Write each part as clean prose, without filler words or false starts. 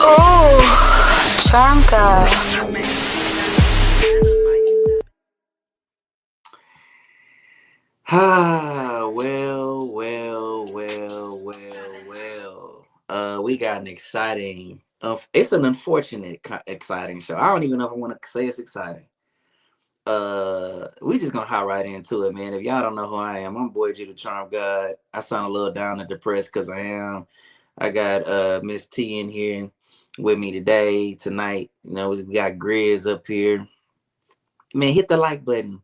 Oh, charm girl. We got an exciting. It's an unfortunate, exciting show. I don't even know if I want to say it's exciting. We just gonna hop right into it, man. If y'all don't know who I am, I'm Boy G the Charm God. I sound a little down and depressed because I am. I got Miss T in here with me today, tonight. You know, we got Grizz up here. Man, hit the like button.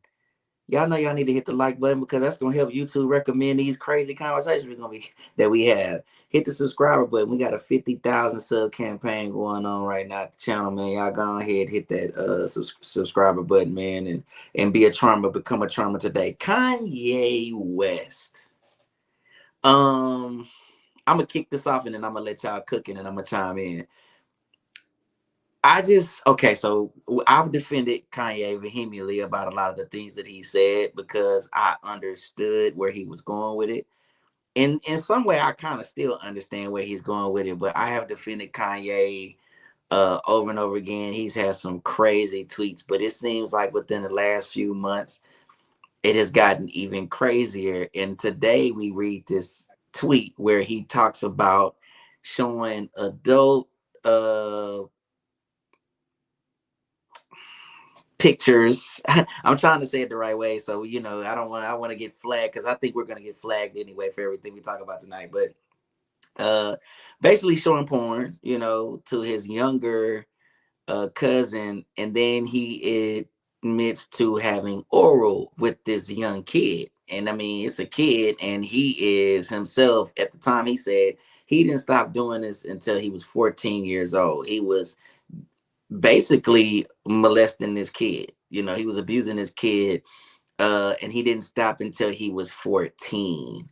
Y'all know y'all need to hit the like button because that's gonna help YouTube recommend these crazy conversations we're gonna be that we have. Hit the subscriber button. We got a 50,000 sub campaign going on right now at the channel, man. Y'all go ahead, hit that subscriber button, man, and be a charmer, become a charmer today. Kanye West. I'm gonna kick this off and then I'm gonna let y'all cook it and I'm gonna chime in. So I've defended Kanye vehemently about a lot of the things that he said because I understood where he was going with it. In some way, I kind of still understand where he's going with it, but I have defended Kanye over and over again. He's had some crazy tweets, but it seems like within the last few months, it has gotten even crazier. And today we read this tweet where he talks about showing adult pictures. I'm trying to say it the right way, so I want to get flagged because I think we're gonna get flagged anyway for everything we talk about tonight. But basically showing porn, to his younger cousin, and then he admits to having oral with this young kid. And I mean, it's a kid, and he is himself. At the time, he said he didn't stop doing this until he was 14 years old. He was basically molesting this kid. He was abusing this kid, and he didn't stop until he was 14.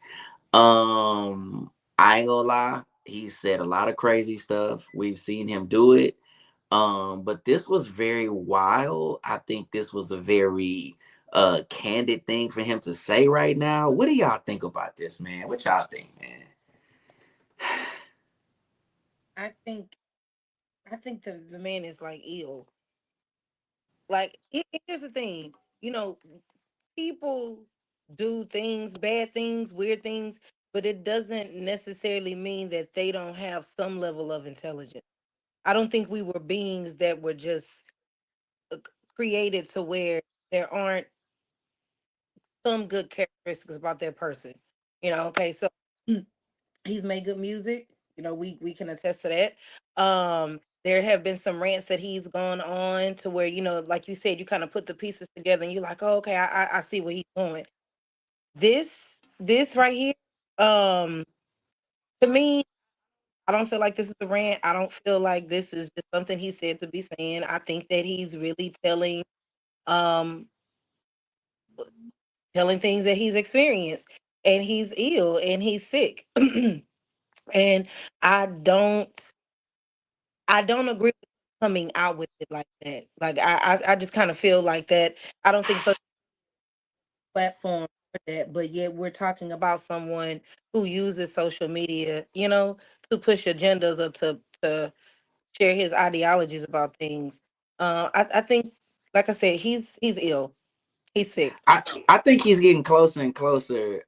I ain't gonna lie, he said a lot of crazy stuff. We've seen him do it. But this was very wild. I think this was a very candid thing for him to say right now. What do y'all think about this, man? What y'all think, man? I think the man is like ill. Like here's the thing, people do things, bad things, weird things, but it doesn't necessarily mean that they don't have some level of intelligence. I don't think we were beings that were just created to where there aren't some good characteristics about that person. Okay, so he's made good music. We can attest to that. There have been some rants that he's gone on to where, like you said, you kind of put the pieces together and you're like, oh, okay, I see where he's going. This right here, um, to me, I don't feel like this is a rant. I don't feel like this is just something he said to be saying. I think that he's really um telling things that he's experienced, and he's ill and he's sick. And I don't I don't agree with coming out with it like that. Like I just kind of feel like that. I don't think so platform for that, but yet we're talking about someone who uses social media, to push agendas or to share his ideologies about things. I think, like I said, he's ill. He's sick. I think he's getting closer and closer.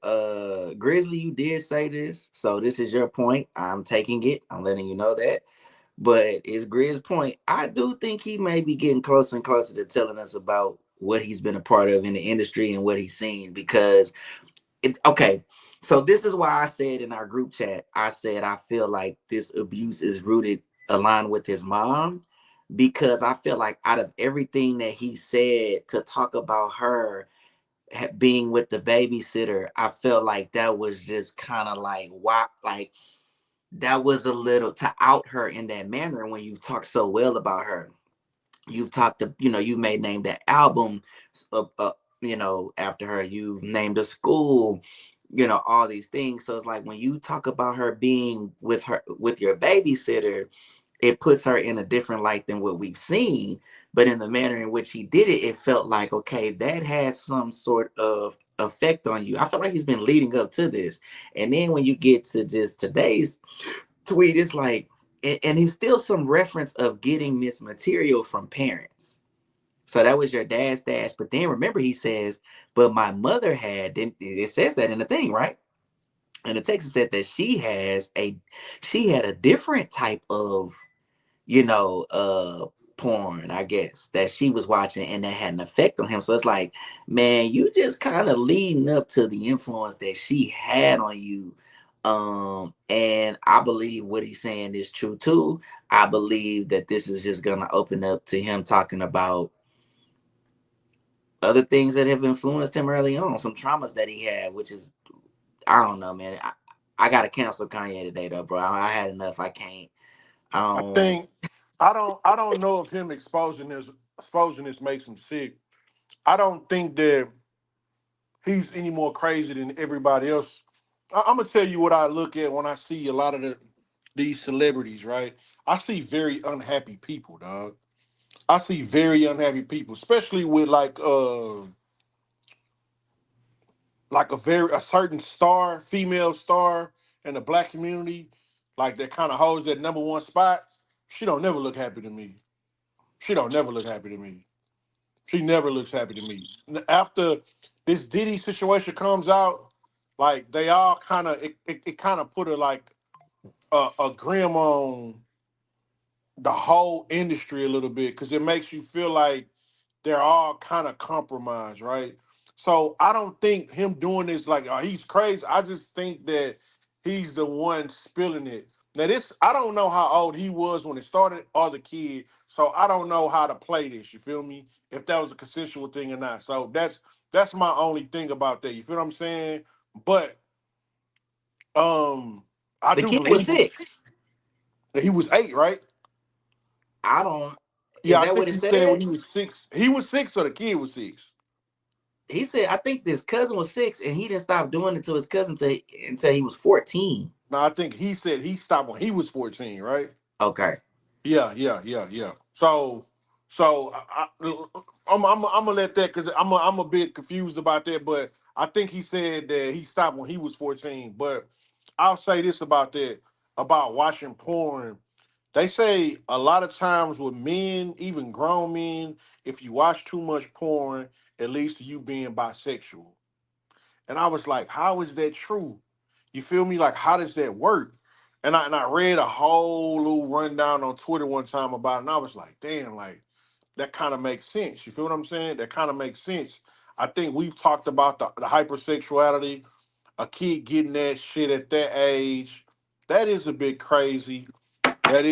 Grizzly, you did say this, so this is your point. I'm taking it. I'm letting you know that. But it's Grizz's point. I do think he may be getting closer and closer to telling us about what he's been a part of in the industry and what he's seen. Because, okay, so this is why I said in our group chat, I said I feel like this abuse is rooted, aligned with his mom, because I feel like out of everything that he said to talk about her being with the babysitter, I felt like that was just kind of like, why, like, that was a little to out her in that manner when you've talked so well about her. You've talked to, you've made name that album, uh, uh, after her. You've named a school, all these things. So it's like when you talk about her being with your babysitter, it puts her in a different light than what we've seen. But in the manner in which he did it, it felt like, okay, that has some sort of effect on you. I feel like he's been leading up to this. And then when you get to just today's tweet, it's like, and he's still some reference of getting this material from parents. So that was your dad's stash. But then remember, he says, but my mother had, then it says that in the thing, right? And the text said that she had a different type of, you know, uh porn, I guess, that she was watching and that had an effect on him. So it's like, man, you just kind of leading up to the influence that she had on you. And I believe what he's saying is true too. I believe that this is just gonna open up to him talking about other things that have influenced him early on, some traumas that he had, which is, I don't know, man. I gotta cancel Kanye today though, bro. I had enough. I can't. I I don't. think I don't know if him exposing this makes him sick. I don't think that he's any more crazy than everybody else. I'm gonna tell you what I look at when I see a lot of these celebrities, right? I see very unhappy people, dog. I see very unhappy people, especially with like a certain star, female star in the black community, like that kind of holds that number one spot. She don't never look happy to me. She don't never look happy to me. She never looks happy to me. After this Diddy situation comes out, like they all kind of it kind of put a grim on the whole industry a little bit because it makes you feel like they're all kind of compromised, right? So I don't think him doing this like he's crazy. I just think that he's the one spilling it. Now this I don't know how old he was when it started or the kid, so I don't know how to play this. You feel me? If that was a consensual thing or not. So that's my only thing about that. You feel what I'm saying? But um, I The do kid was believe 6. that he was 8, right? I don't. Is Yeah, I that think what it he said when said? he was 6. He was 6, or the kid was 6. He said I think this cousin was 6, and he didn't stop doing it to his cousin until he was 14. No, I think he said he stopped when he was 14, right? Okay. Yeah, yeah, yeah, yeah. I'm gonna let that because I'm a bit confused about that, but I think he said that he stopped when he was 14. But I'll say this about that about watching porn. They say a lot of times with men, even grown men, if you watch too much porn, it leads to you being bisexual. And I was like, how is that true? You feel me? Like, how does that work? And I read a whole little rundown on Twitter one time about it, and I was like, damn, like that kind of makes sense. You feel what I'm saying? That kind of makes sense. I think we've talked about the hypersexuality, a kid getting that shit at that age. That is a bit crazy. That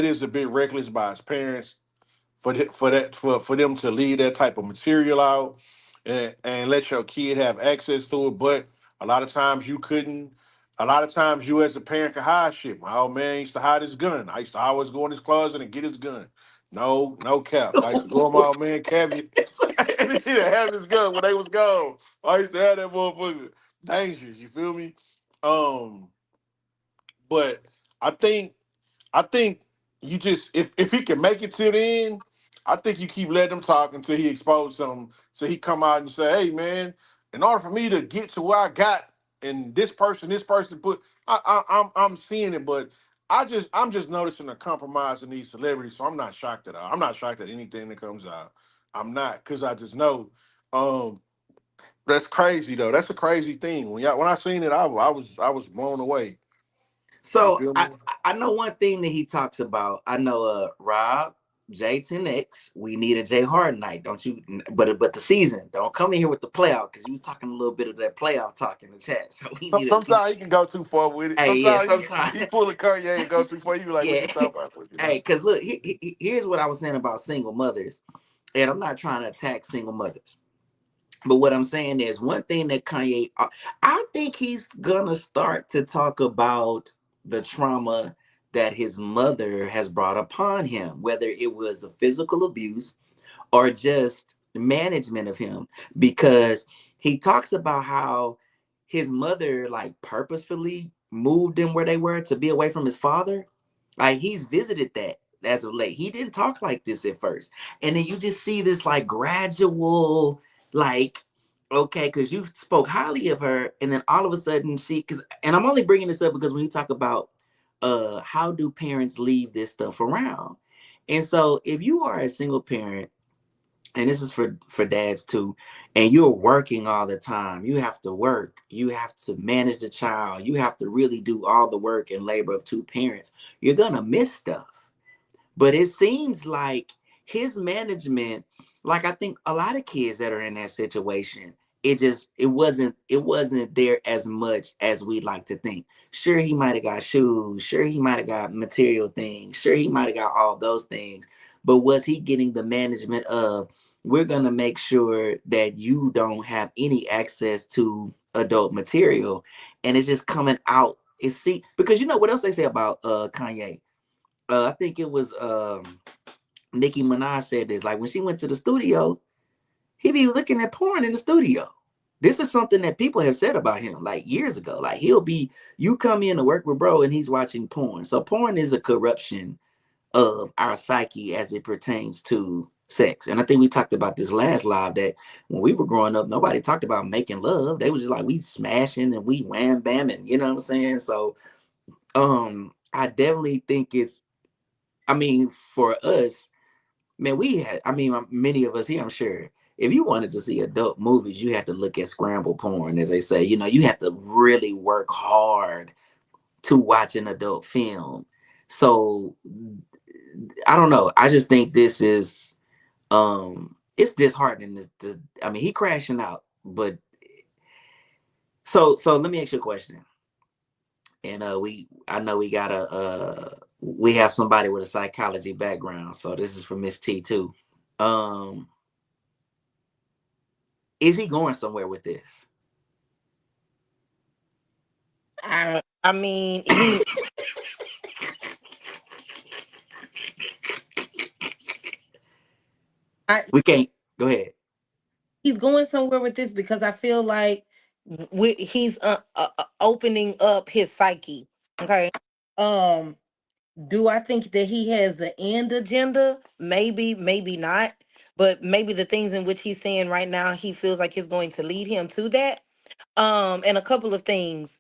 is a bit reckless by his parents for them to leave that type of material out and let your kid have access to it. But a lot of times you couldn't. A lot of times you as a parent can hide shit. My old man used to hide his gun. I used to always go in his closet and get his gun. No, no cap. I used to go in my old man cabinet and he didn't have his gun when they was gone. I used to have that motherfucker dangerous. You feel me? Um, but I think I think you just if he can make it to the end, I think you keep letting him talk until he exposes something. So he come out and say, "Hey, man, in order for me to get to where I got, and this person put, I'm seeing it, but I'm just noticing a compromise in these celebrities. So I'm not shocked at anything that comes out. I'm not because I just know. Um, that's crazy though. That's a crazy thing. When I seen it, I was blown away. You So feel I me? I know one thing that he talks about. I know Rob J10X. We need a J Harden night, don't you? But the season. Don't come in here with the playoff because you was talking a little bit of that playoff talk in the chat. So we need a. Sometimes he can go too far with it. Hey, yeah. Sometimes Sometimes, he pull a Kanye and go too far. You be like, what yeah. you talking about? What you Hey, know? because look, here's what I was saying about single mothers, and I'm not trying to attack single mothers. But what I'm saying is one thing that Kanye, I think he's gonna start to talk about. the trauma that his mother has brought upon him, whether it was a physical abuse or just management of him, because he talks about how his mother like purposefully moved him where they were to be away from his father. Like he's visited that as of late. He didn't talk like this at first. And then you just see this like gradual, like, okay, because you spoke highly of her, and then all of a sudden because, and I'm only bringing this up because when you talk about how do parents leave this stuff around? And so if you are a single parent, and this is for dads too, and you're working all the time, you have to work, you have to manage the child, you have to really do all the work and labor of two parents, you're gonna miss stuff. But it seems like his management, like I think a lot of kids that are in that situation, it wasn't there as much as we'd like to think. Sure, he might have got shoes, sure he might have got material things, sure he might have got all those things. But was he getting the management of, we're gonna make sure that you don't have any access to adult material, and it's just coming out. It's see, because you know what else they say about Kanye? I think it was Nicki Minaj said this. Like when she went to the studio, he be looking at porn in the studio. This is something that people have said about him like years ago. Like you come in to work with bro and he's watching porn. So porn is a corruption of our psyche as it pertains to sex. And I think we talked about this last live that when we were growing up, nobody talked about making love. They was just like we smashing and we wham bamming, you know what I'm saying? So I definitely think it's, I mean, for us, man, we had, I mean, many of us here, I'm sure, if you wanted to see adult movies, you had to look at scramble porn, as they say. You know, you have to really work hard to watch an adult film. So I don't know. I just think this is, it's disheartening. I mean, he crashing out, but so let me ask you a question. And I know we have somebody with a psychology background, so this is for Miss T too. Um, is he going somewhere with this? I mean, he I, We can't go ahead. he's going somewhere with this because I feel like he's opening up his psyche. Okay. Um, do I think that he has the end agenda? Maybe, maybe not. But maybe the things in which he's saying right now, he feels like is going to lead him to that. And a couple of things.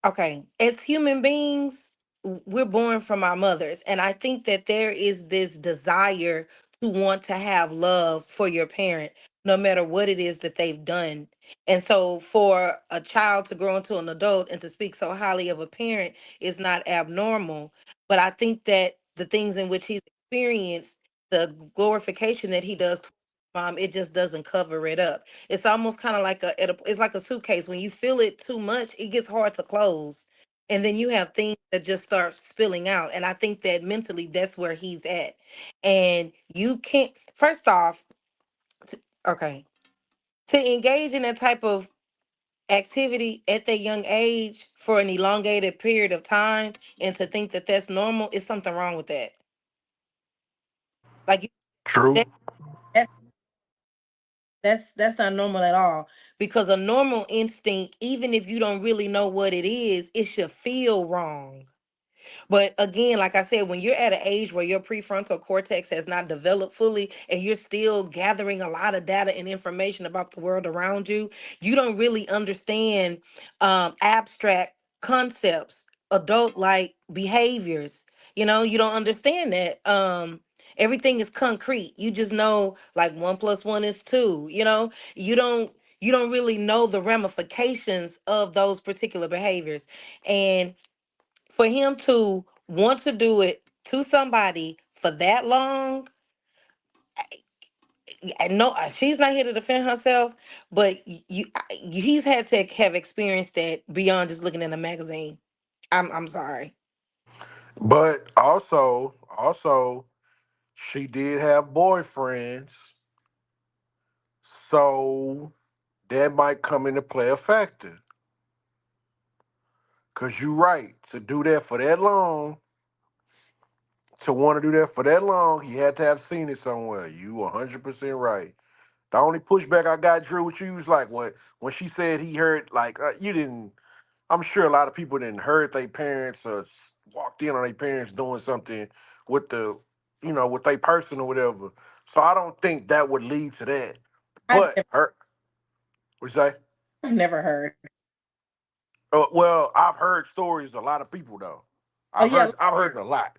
Okay, as human beings, we're born from our mothers, and I think that there is this desire to want to have love for your parent, no matter what it is that they've done. And so, for a child to grow into an adult and to speak so highly of a parent is not abnormal. But I think that the things in which he's experienced, the glorification that he does to mom, it just doesn't cover it up. It's almost kind of like it's like a suitcase. When you feel it too much, it gets hard to close. And then you have things that just start spilling out. And I think that mentally that's where he's at. And you can't, first off, okay, to engage in that type of activity at that young age for an elongated period of time and to think that that's normal, is something wrong with that. Like True. that, that's that's not normal at all, because a normal instinct, even if you don't really know what it is, it should feel wrong. But again, like I said, when you're at an age where your prefrontal cortex has not developed fully and you're still gathering a lot of data and information about the world around you, you don't really understand abstract concepts, adult like behaviors. You don't understand that. Everything is concrete. You just know like one plus one is two. You don't really know the ramifications of those particular behaviors. And for him to want to do it to somebody for that long, I know she's not here to defend herself, but he's had to have experienced that beyond just looking in a magazine. I'm sorry. But also, she did have boyfriends, so that might come into play a factor. Cause you right to do that for that long, to want to do that for that long, he had to have seen it somewhere. You 100% right. The only pushback I got, Drew, with you was like what when she said he heard like you didn't. I'm sure a lot of people didn't heard their parents or walked in on their parents doing something with the, with their person or whatever. So I don't think that would lead to that. I've But her, what you say? never heard. Well, I've heard stories. A lot of people though. Oh yeah, I've heard it a lot,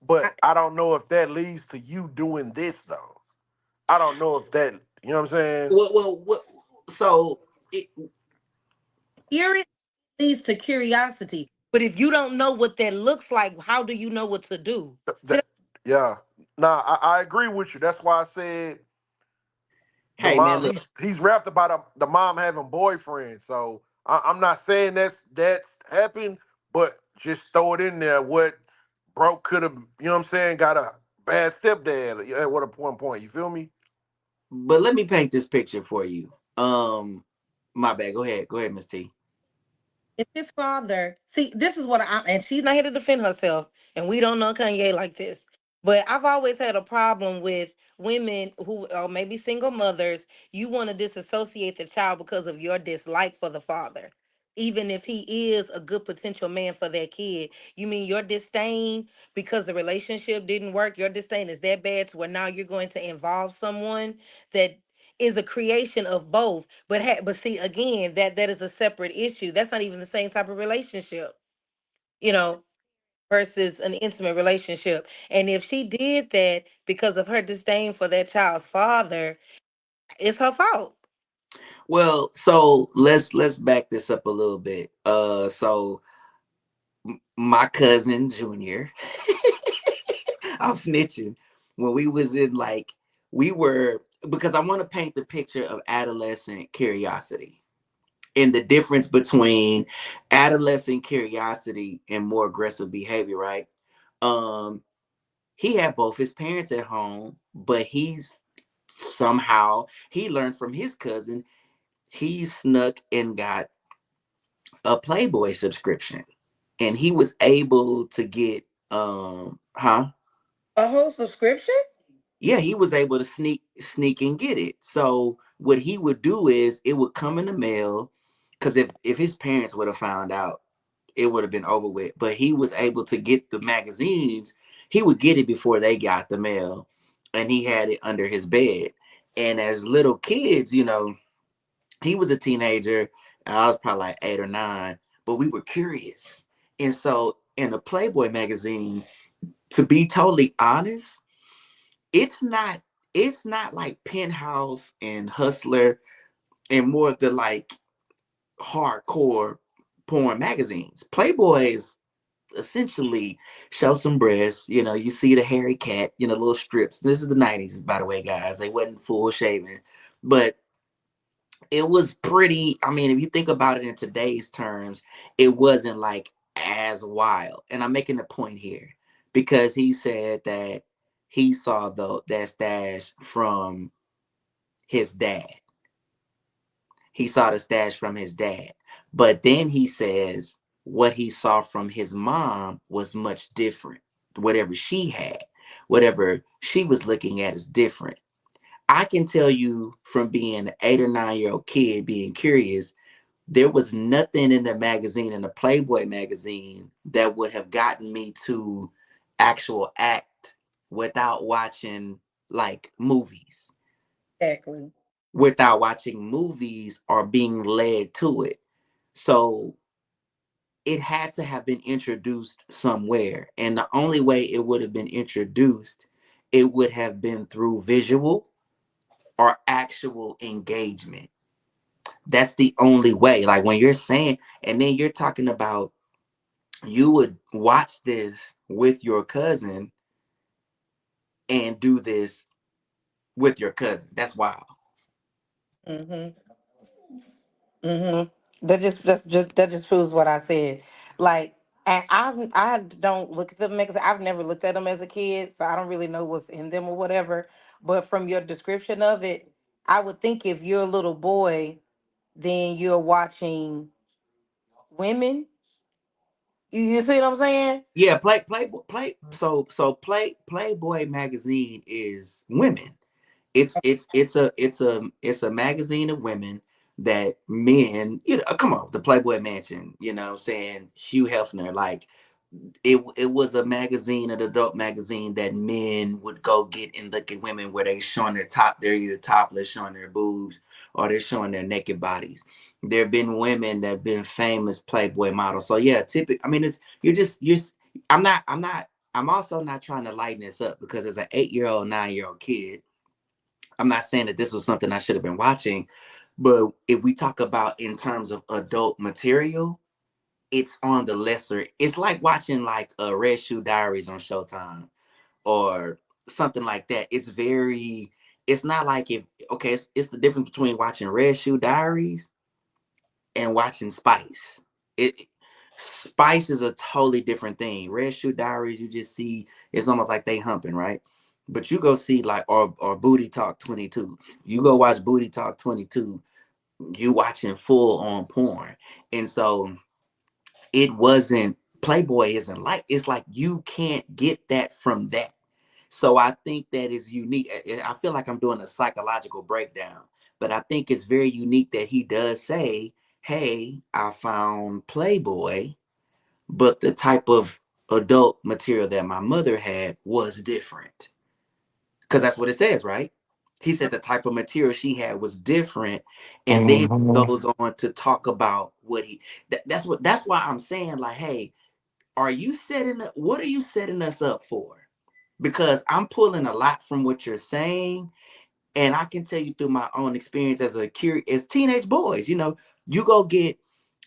but I don't know if that leads to you doing this though. I don't know if that. You know what I'm saying? What? So it, curious leads to curiosity. But if you don't know what that looks like, how do you know what to do? See, That, yeah. Nah, I agree with you. That's why I said the hey man, mom. look. He's rapped about the mom having boyfriends. So I'm not saying that's happened, but just throw it in there. What broke could have, what I'm saying, got a bad stepdad at what a point. You feel me? But let me paint this picture for you. My bad. Go ahead, Miss T. if his father, see, this is what and she's not here to defend herself, and we don't know Kanye like this. But I've always had a problem with women who are maybe single mothers. You want to disassociate the child because of your dislike for the father, even if he is a good potential man for that kid. You mean your disdain because the relationship didn't work? Your disdain is that bad to where now you're going to involve someone that is a creation of both. But but see, again, that is a separate issue. That's not even the same type of relationship, you know, versus an intimate relationship. And if she did that because of her disdain for that child's father, it's her fault. Well, so let's back this up a little bit. So my cousin Junior, I'm snitching. When we was in like we were because I want to paint the picture of adolescent curiosity and the difference between adolescent curiosity and more aggressive behavior, right? Um, he had both his parents at home, but he learned from his cousin. He snuck and got a Playboy subscription, and he was able to get A whole subscription? yeah, he was able to sneak and get it. So what he would do is it would come in the mail, because if his parents would have found out, it would have been over with. But he was able to get the magazines. He would get it before they got the mail, and he had it under his bed. And as little kids, he was a teenager, and I was probably like 8 or 9, but we were curious. And so in the Playboy magazine, to be totally honest, it's not it's not like Penthouse and Hustler and more of the like hardcore porn magazines. Playboys essentially show some breasts. You see the hairy cat, little strips. This is the 90s, by the way, guys. They wasn't full shaven, but it was pretty. I mean, if you think about it in today's terms, it wasn't like as wild. And I'm making a point here because he said that he saw that stash from his dad. He saw the stash from his dad. But then he says what he saw from his mom was much different. Whatever she had, whatever she was looking at is different. I can tell you from being an 8 or 9 year old kid being curious, there was nothing in the magazine, in the Playboy magazine, that would have gotten me to actual act without watching like movies, Exactly. or being led to it. So it had to have been introduced somewhere. And the only way it would have been introduced, it would have been through visual or actual engagement. That's the only way. Like when you're saying, and then you're talking about you would watch this with your cousin and do this with your cousin. That's wild. Mm-hmm. That just proves what I said. Like, and I don't look at them because I've never looked at them as a kid, so I don't really know what's in them or whatever. But from your description of it, I would think if you're a little boy, then you're watching women. You see what I'm saying? Yeah, Playboy magazine is women. It's a magazine of women that men, come on, the Playboy Mansion, what I'm saying, Hugh Hefner, like it was a magazine, an adult magazine that men would go get and look at women where they showing their top, they're either topless, showing their boobs, or they're showing their naked bodies. There have been women that have been famous Playboy models. So yeah, typically, I mean, it's you're. I'm also not trying to lighten this up because as an 8-year-old, 9-year-old kid, I'm not saying that this was something I should have been watching, but if we talk about in terms of adult material, it's on the lesser. It's like watching like a Red Shoe Diaries on Showtime or something like that. It's very. It's not like if okay. It's the difference between watching Red Shoe Diaries and watching Spice. It Spice is a totally different thing. Red Shoe Diaries, you just see it's almost like they humping, right? But you go see like or Booty Talk 22. You go watch Booty Talk 22. You watching full on porn, and so it wasn't. Playboy isn't like it's like you can't get that from that. So I think that is unique. I feel like I'm doing a psychological breakdown, but I think it's very unique that he does say, "Hey, I found Playboy, but the type of adult material that my mother had was different." Because that's what it says, right? He said the type of material she had was different, and then he Mhm. goes on to talk about what he. That's why I'm saying like, hey, what are you setting us up for? Because I'm pulling a lot from what you're saying, and I can tell you through my own experience as teenage boys, you go get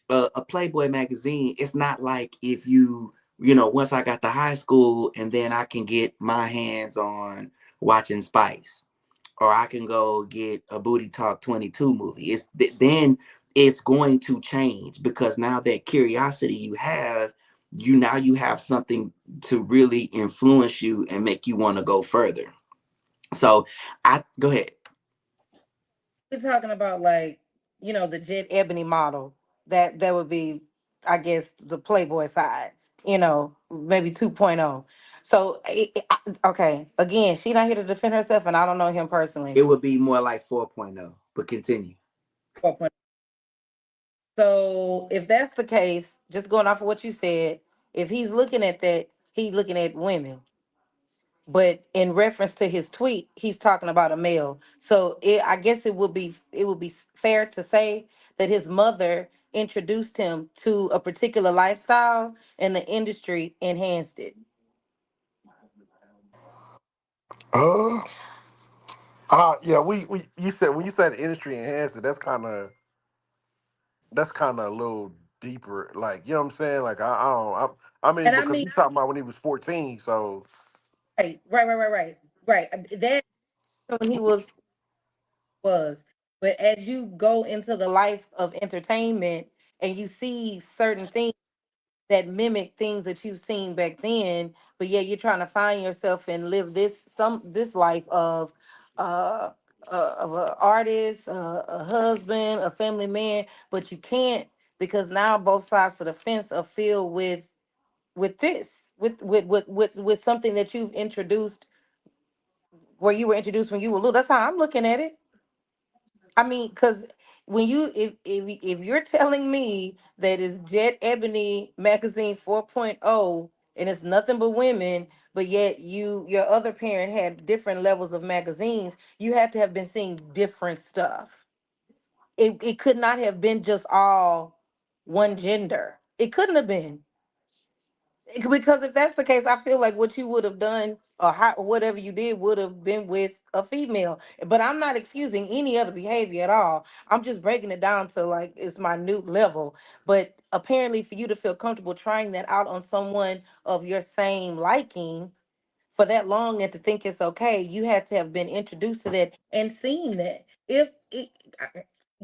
a Playboy magazine. It's not like if once I got to high school and then I can get my hands on watching Spice, or I can go get a Booty Talk 22 movie. Then it's going to change because now that curiosity you have something to really influence you and make you want to go further. So I go ahead. We're talking about like, the Jet Ebony model. That would be, I guess, the Playboy side. Maybe 2.0. So, okay, again, she not here to defend herself, and I don't know him It personally. would be more like 4.0, but continue. 4.0. So, if that's the case, just going off of what you said, if he's looking at that, he's looking at women. But in reference to his tweet, he's talking about a male. So I guess it would be fair to say that his mother introduced him to a particular lifestyle, and the industry enhanced it. Uh, yeah, we you said when you said the industry enhanced it, that's kind of a little deeper. Like, you know what I'm saying? Like, I don't, I mean, And I because mean, we talking about when he was 14, so right. That when he was, but as you go into the life of entertainment and you see certain things that mimic things that you've seen back then, but yeah, you're trying to find yourself and live this life uh, of an artist, a husband, a family man, but you can't because now both sides of the fence are filled with this with something that you've introduced where you were introduced when you were little. That's how I'm looking at it. I mean, because when if you're telling me that it's Jet Ebony magazine 4.0 and it's nothing but women, but yet your other parent had different levels of magazines, you had to have been seeing different stuff. It could not have been just all one gender. It couldn't have been. Because if that's the case, I feel like what you would have done or whatever you did would have been with a female. But I'm not excusing any other behavior at all. I'm just breaking it down to like it's minute level. But apparently, for you to feel comfortable trying that out on someone of your same liking for that long and to think it's okay, you had to have been introduced to that and seen that. If it,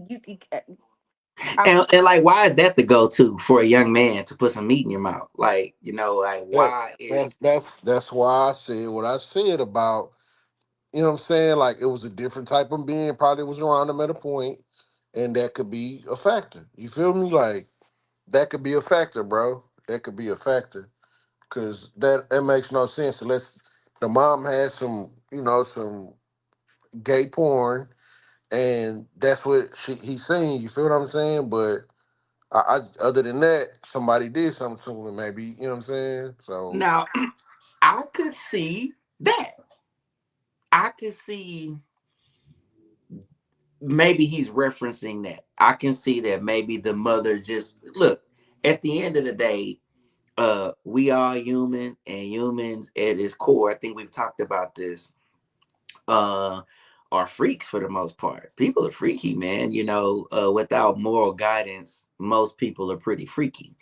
you, I'm And like, why is that the go-to for a young man to put some meat in your mouth? Like, like that, why that is that's why I said what I said about, you know what I'm saying? Like, it was a different type of being, probably was around him at a point, and that could be a factor. You feel me? Like, that could be a factor, bro. That could be a factor because that makes no sense unless the mom has some, some gay porn, and that's what he's saying. You feel what I'm saying? But other than that, somebody did something to him. Maybe you know what I'm saying. So Now, I could see that. I could see maybe he's referencing that. I can see that maybe the mother just look. At the end of the day, we are human, and humans at its core. I think we've talked about this. Uh, are freaks for the most part. People are freaky, man. Without moral guidance, most people are pretty freaky.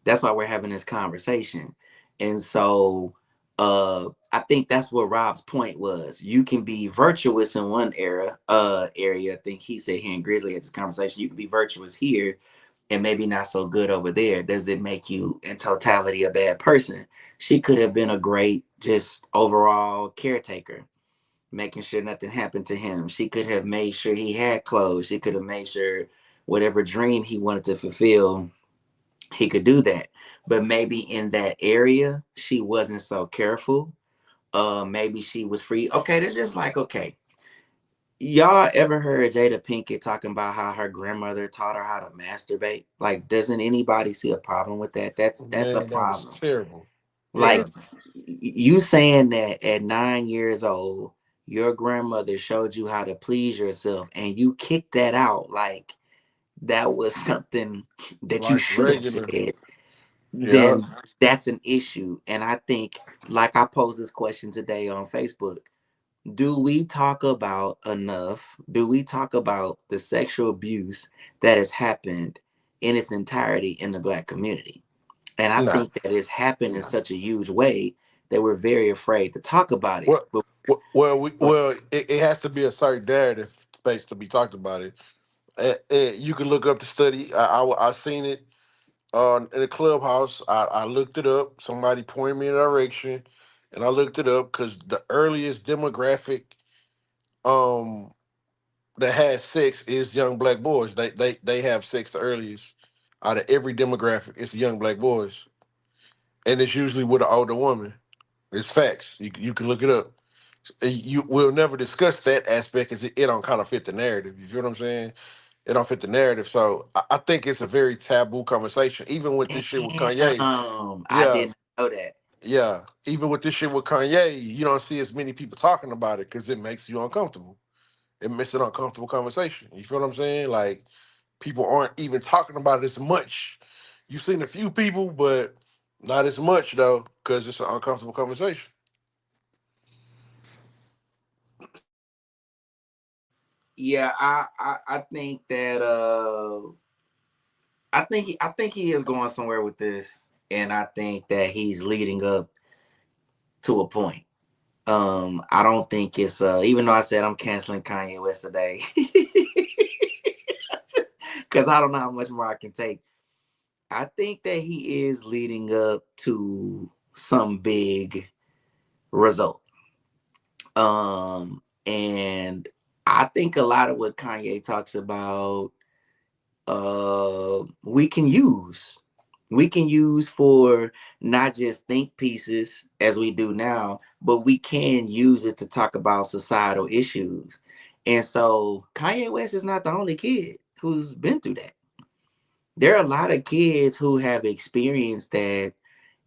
That's why we're having this conversation. And so I think that's what Rob's point was. You can be virtuous in one area. I think he said here in Grizzly had this conversation. You can be virtuous here and maybe not so good over there. Does it make you in totality a bad person? She could have been a great just overall caretaker, making sure nothing happened to him. She could have made sure he had clothes. She could have made sure whatever dream he wanted to fulfill, he could do that. But maybe in that area, she wasn't so careful. Maybe she was free. Okay, that's just like, okay. Y'all ever heard Jada Pinkett talking about how her grandmother taught her how to masturbate? Like, doesn't anybody see a problem with that? That's a man, that was problem. terrible. Yeah, Like, you saying that at 9 years old, your grandmother showed you how to please yourself and you kicked that out like that was something that you like should have regular. said, Yeah, then that's an issue. And I think, like I posed this question today on Facebook, do we talk about enough? Do we talk about the sexual abuse that has happened in its entirety in the Black community? And I nah. think that it's happened in such a huge way that we're very afraid to talk about it. Well, But, but it has to be a certain narrative space to be talked about it. You can look up the study. I seen it in the clubhouse. I looked it up. Somebody pointed me in a direction, and I looked it up because the earliest demographic um that has sex is young black boys. They have sex the earliest out of every demographic. It's young black boys, and it's usually with an older woman. It's facts. You can look it up. You will never discuss that aspect because it don't kind of fit the narrative. You feel what I'm saying? It don't fit the narrative. So I think it's a very taboo conversation. Even with this shit with Kanye. I Yeah, didn't know that. yeah. Even with this shit with Kanye, you don't see as many people talking about it because it makes you uncomfortable. It makes an uncomfortable conversation. You feel what I'm saying? Like people aren't even talking about it as much. You've seen a few people, but not as much though, because it's an uncomfortable conversation. Yeah, I think that I think he is going somewhere with this, and I think that he's leading up to a point. I don't think it's even though I said I'm canceling Kanye West today because I don't know how much more I can take. I think that he is leading up to some big result. And I think a lot of what Kanye talks about, we can use. We can use for not just think pieces as we do now, but we can use it to talk about societal issues. And so Kanye West is not the only kid who's been through that. There are a lot of kids who have experienced that,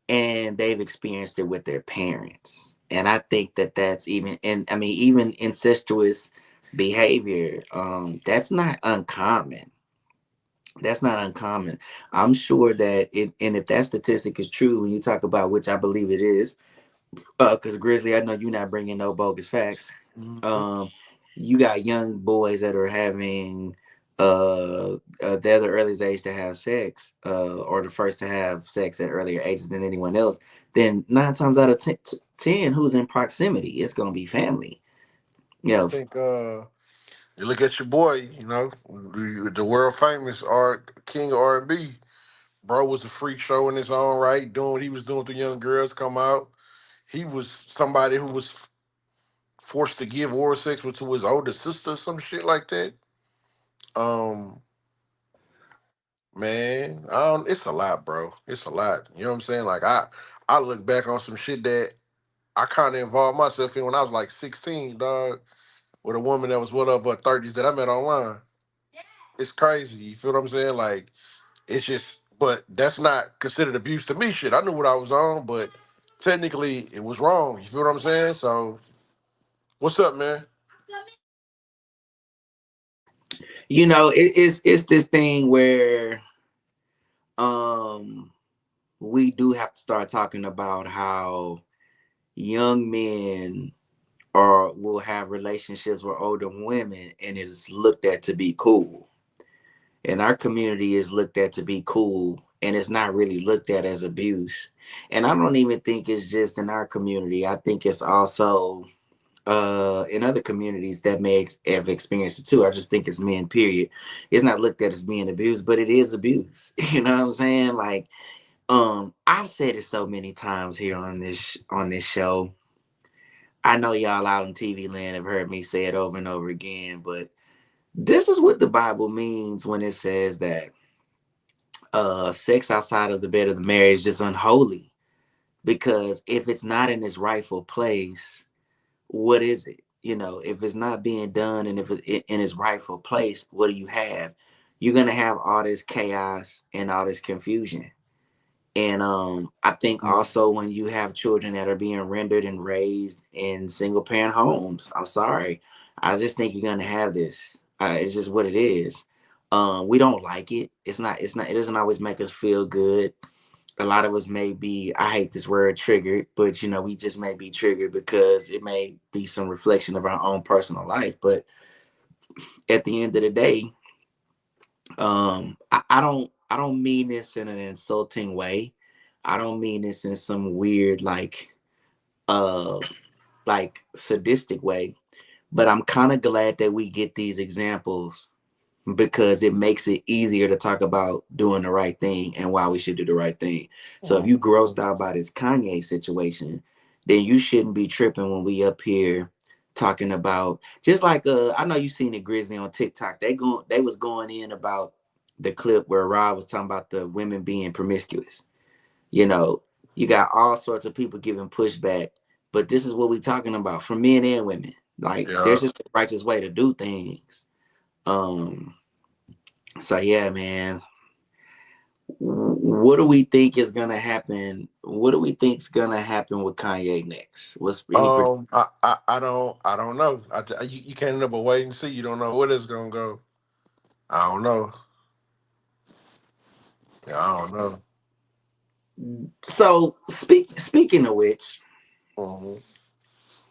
and they've experienced it with their parents. And I think that that's even, and I mean, even incestuous behavior, that's not uncommon. That's not uncommon. I'm sure that it, and if that statistic is true, when you talk about, which I believe it is, because Grizzly, I know you're not bringing no bogus facts. Mhm. Um, you got young boys that are having, they're the earliest age to have sex, or the first to have sex at earlier ages than anyone else. Then 9 times out of ten, who's in proximity, it's gonna be family. You I know, think you look at your boy, the world famous art king of R&B. Bro was a freak show in his own right, doing what he was doing to young girls come out. He was somebody who was forced to give oral sex to his older sister, some shit like that. Um, Man, it's a lot, bro. It's a lot. You know what I'm saying? Like I look back on some shit that I kind of involved myself in when I was like 16, dog, with a woman that was one of her 30s that I met online. It's crazy. You feel what I'm saying? Like, it's just, but that's not considered abuse to me. Shit, I knew what I was on, but technically it was wrong. You feel what I'm saying? So, what's up, man? It's this thing where um we do have to start talking about how young men or will have relationships with older women and it is looked at to be cool. And our community is looked at to be cool and it's not really looked at as abuse. And I don't even think it's just in our community. I think it's also in other communities that may have experienced it too. I just think it's men, period. It's not looked at as being abused, but it is abuse. You know what I'm saying? Like, I've said it so many times here on this show. I know y'all out in TV land have heard me say it over and over again, but this is what the Bible means when it says that sex outside of the bed of the marriage is unholy. Because if it's not in its rightful place, what is it? If it's not being done and if it's in its rightful place, what do you have? You're gonna have all this chaos and all this confusion. And I think also when you have children that are being rendered and raised in single parent homes, I'm sorry, I just think you're gonna have this. It's just what it is. We don't like it. It doesn't always make us feel good. A lot of us may be, I hate this word, triggered, but we just may be triggered because it may be some reflection of our own personal life. But at the end of the day, I don't mean this in an insulting way. I don't mean this in some weird uh like sadistic way. But I'm kind of glad that we get these examples because it makes it easier to talk about doing the right thing and why we should do the right thing. So if you grossed out by this Kanye situation, then you shouldn't be tripping when we up here talking about just like I know you seen the Grizzly on TikTok. They was going in about the clip where Rob was talking about the women being promiscuous. You know, you got all sorts of people giving pushback, but this is what we talking about for men and women. Like Yeah. there's just a righteous way to do things. Um so yeah, man. What do we think is gonna happen? What do we think's gonna happen with Kanye next? What's any? I don't know. You can't never wait and see. You don't know where it's gonna go. I don't know. Yeah, I don't know. So speaking of which, Mm-hmm.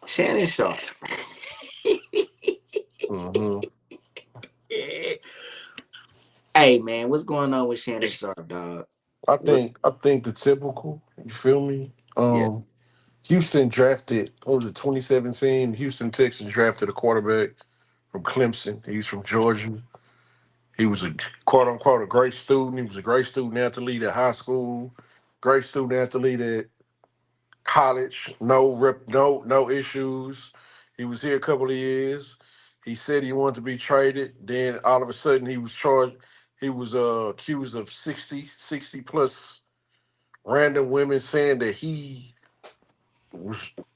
Shannon Sharpe. Mm-hmm. Hey man, what's going on with Shannon Sharpe, dog? What? I think the typical. You feel me? Yeah. Houston drafted. What was it? 2017. Houston Texans drafted a quarterback from Clemson. He's from Georgia. He was a quote unquote a great student. He was a great student athlete at high school. Great student athlete at college. No issues. He was here a couple of years. He said he wanted to be traded. Then all of a sudden he was charged. He was accused of 60 plus random women saying that he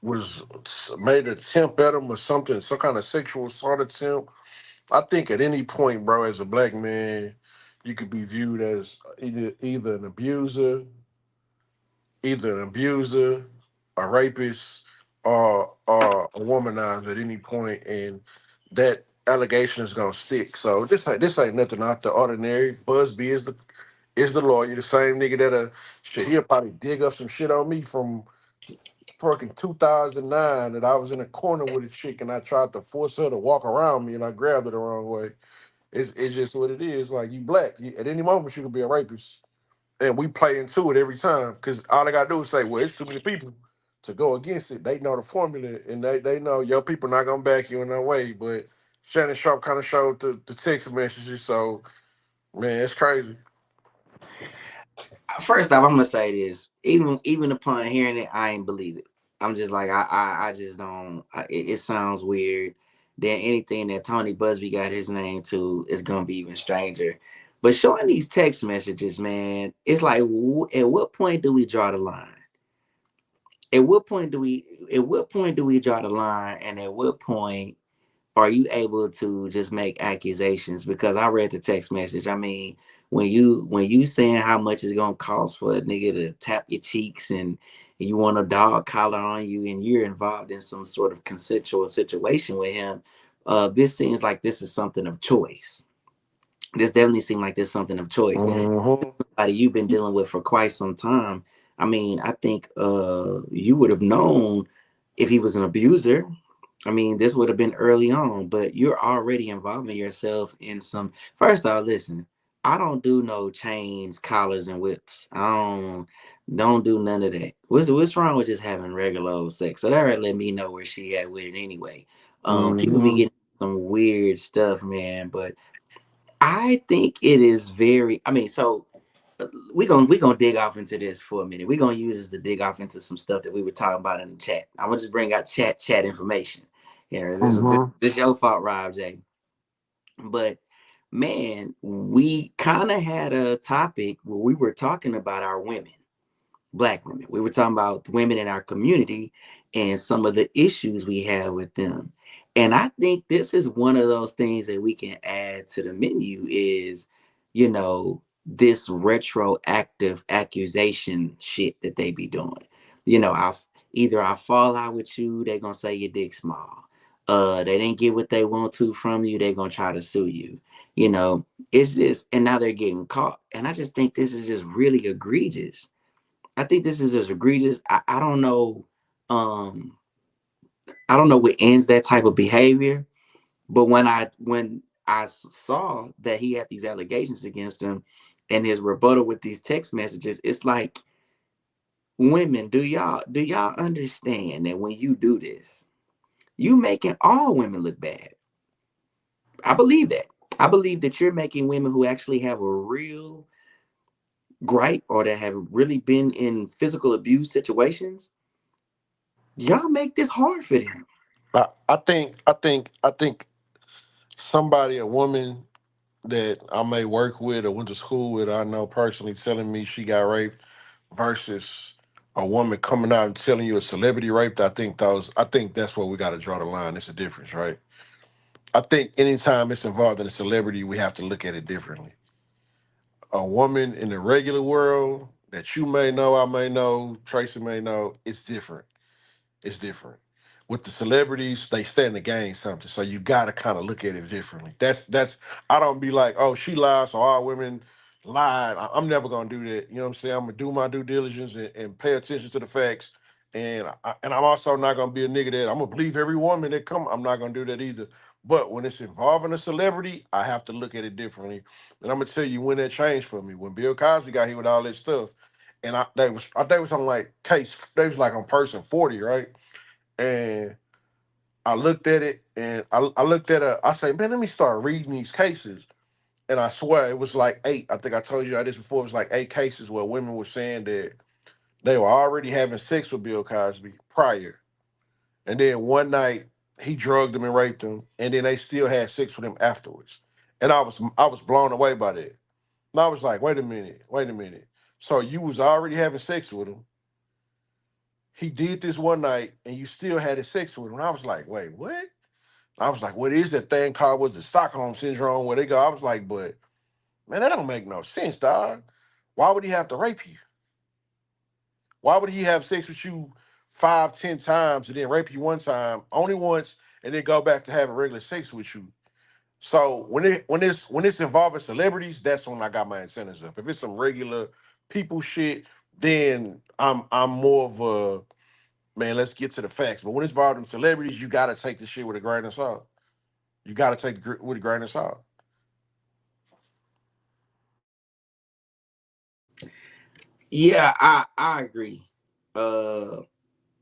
was made an attempt at him or something, some kind of sexual assault attempt. I think at any point, bro, as a black man, you could be viewed as either an abuser, a rapist, or a womanizer at any point, and that allegation is gonna stick. So this ain't nothing out the ordinary. Busby is the lawyer, the same nigga that shit. He'll probably dig up some shit on me from fucking 2009 that I was in a corner with a chick and I tried to force her to walk around me and I grabbed her the wrong way. It's just what it is. Like you black, at any moment you could be a rapist, and we play into it every time because all they gotta do is say, "Well, it's too many people to go against it." They know the formula and they know your people not gonna back you in that way. But Shannon Sharp kind of showed the text messages, so man, it's crazy. First off, I'm gonna say this. Even upon hearing it, I ain't believe it. I'm just like I just don't. It sounds weird. Then anything that Tony Busby got his name to is gonna be even stranger. But showing these text messages, man, it's like, at what point do we draw the line? At what point do we? At what point do we draw the line? And at what point are you able to just make accusations? Because I read the text message. I mean, when you saying how much it's gonna cost for a nigga to tap your cheeks and you want a dog collar on you and you're involved in some sort of consensual situation with him, this seems like this is something of choice. This definitely seems like this something of choice. Mm-hmm. Somebody you've been dealing with for quite some time. I mean, I think you would have known if he was an abuser. I mean, this would have been early on, but you're already involving yourself in some. First off, listen, I don't do no chains, collars, and whips. I don't do none of that. What's wrong with just having regular old sex? So that already let me know where she at with it anyway. People be Mm-hmm. getting some weird stuff, man, but I think it is very. I mean, so we gonna dig off into this for a minute. We're gonna use this to dig off into some stuff that we were talking about in the chat. I'm gonna just bring out chat information. Yeah, this is this, Mm-hmm. this your fault, Rob J. But man, we kind of had a topic where we were talking about our women, Black women. We were talking about women in our community and some of the issues we have with them. And I think this is one of those things that we can add to the menu is, this retroactive accusation shit that they be doing. I fall out with you, they're gonna say your dick small. They didn't get what they want to from you, they're gonna try to sue you. You know, it's just, and now they're getting caught. And I just think this is just really egregious. I think this is just egregious. I don't know. Um, I don't know what ends that type of behavior. But when I saw that he had these allegations against him, and his rebuttal with these text messages, it's like, women, do y'all understand that when you do this, you making all women look bad? I believe that. I believe that you're making women who actually have a real gripe or that have really been in physical abuse situations. Y'all make this hard for them. I think somebody, a woman that I may work with or went to school with, I know personally, telling me she got raped versus a woman coming out and telling you a celebrity raped. I think that's where we got to draw the line. It's a difference, right? I think anytime it's involved in a celebrity, we have to look at it differently. A woman in the regular world that you may know, I may know, Tracy may know, it's different. It's different. With the celebrities, they stand to gain something. So you gotta kind of look at it differently. That's I don't be like, oh, she lied, so all women lied. I'm never gonna do that. You know what I'm saying? I'm gonna do my due diligence and pay attention to the facts. And I'm also not gonna be a nigga that I'm gonna believe every woman that come. I'm not gonna do that either. But when it's involving a celebrity, I have to look at it differently. And I'm gonna tell you when that changed for me. When Bill Cosby got hit with all that stuff, and I think it was on like case, they was like on person 40, right? And I looked at it and I looked at I said, man, let me start reading these cases. And I swear it was like eight. I think I told you this before. It was like eight cases where women were saying that they were already having sex with Bill Cosby prior. And then one night he drugged them and raped them. And then they still had sex with him afterwards. And I was blown away by that. And I was like, wait a minute, wait a minute. So you was already having sex with him. He did this one night and you still had sex with him. And I was like, wait, what? I was like, what is that thing called? Was the Stockholm syndrome where they go? I was like, but man, that don't make no sense, dog. Why would he have to rape you? Why would he have sex with you 5, 10 times and then rape you one time, only once, and then go back to having regular sex with you? So when it's involving celebrities, that's when I got my antennas up. If it's some regular people shit, then I'm more of a man. Let's get to the facts. But when it's involving celebrities, you gotta take the shit with a grain of salt. You gotta take it with a grain of salt. Yeah, I agree. Uh,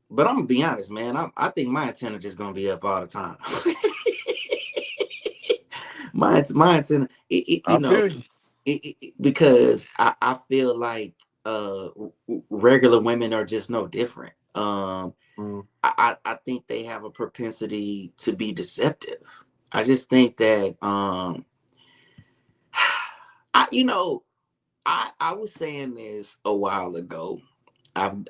but I'm gonna be honest, man. I think my antenna just gonna be up all the time. my antenna, I feel you. because I feel like regular women are just no different. Mm. I think they have a propensity to be deceptive. I just think that you know, I was saying this a while ago.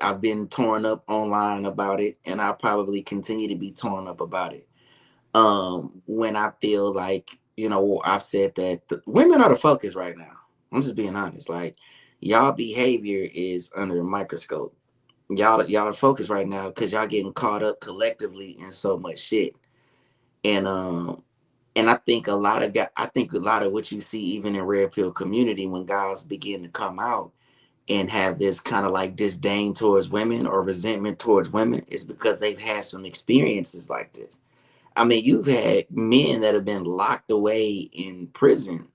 I've been torn up online about it, and I probably continue to be torn up about it. When I feel like, I've said that women are the focus right now. I'm just being honest. Like, y'all behavior is under a microscope. Y'all the focus right now because y'all getting caught up collectively in so much shit. And I think I think a lot of what you see even in red pill community when guys begin to come out and have this kind of like disdain towards women or resentment towards women is because they've had some experiences like this. I mean, you've had men that have been locked away in prison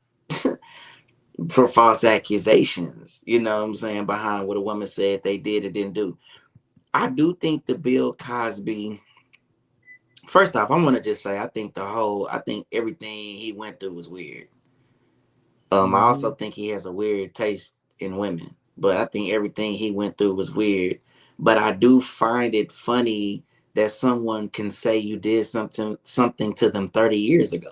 for false accusations, you know what I'm saying, behind what a woman said they did or didn't do. I do think the Bill Cosby, first off, I want to just say, I think everything he went through was weird. I Hmm. also think he has a weird taste in women, but I think everything he went through was weird. But I do find it funny that someone can say you did something to them 30 years ago.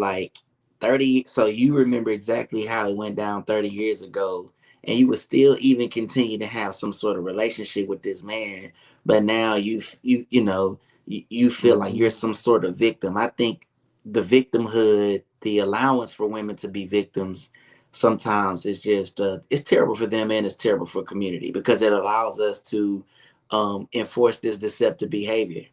Like 30, so you remember exactly how it went down 30 years ago, and you would still even continue to have some sort of relationship with this man, but now you feel like you're Hmm. some sort of victim. I think the victimhood, the allowance for women to be victims sometimes is just it's terrible for them, and it's terrible for community because it allows us to enforce this deceptive behavior.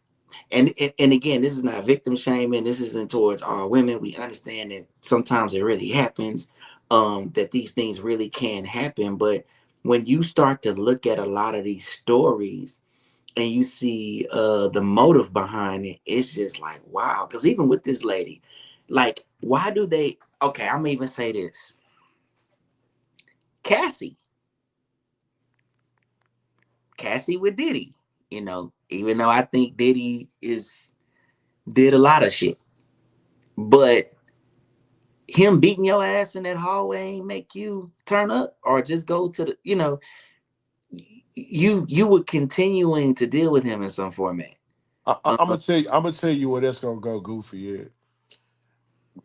And again, this is not victim shaming. This isn't towards all women. We understand that sometimes it really happens, that these things really can happen. But when you start to look at a lot of these stories and you see the motive behind it, it's just like, wow. Because even with this lady, like, why do they? Okay, I'm gonna even say this. Cassie, Cassie with Diddy. Even though I think Diddy did a lot of shit, but him beating your ass in that hallway ain't make you turn up or just go to you were continuing to deal with him in some format. I'm uh, gonna tell you. I'm gonna tell you where that's gonna go goofy at.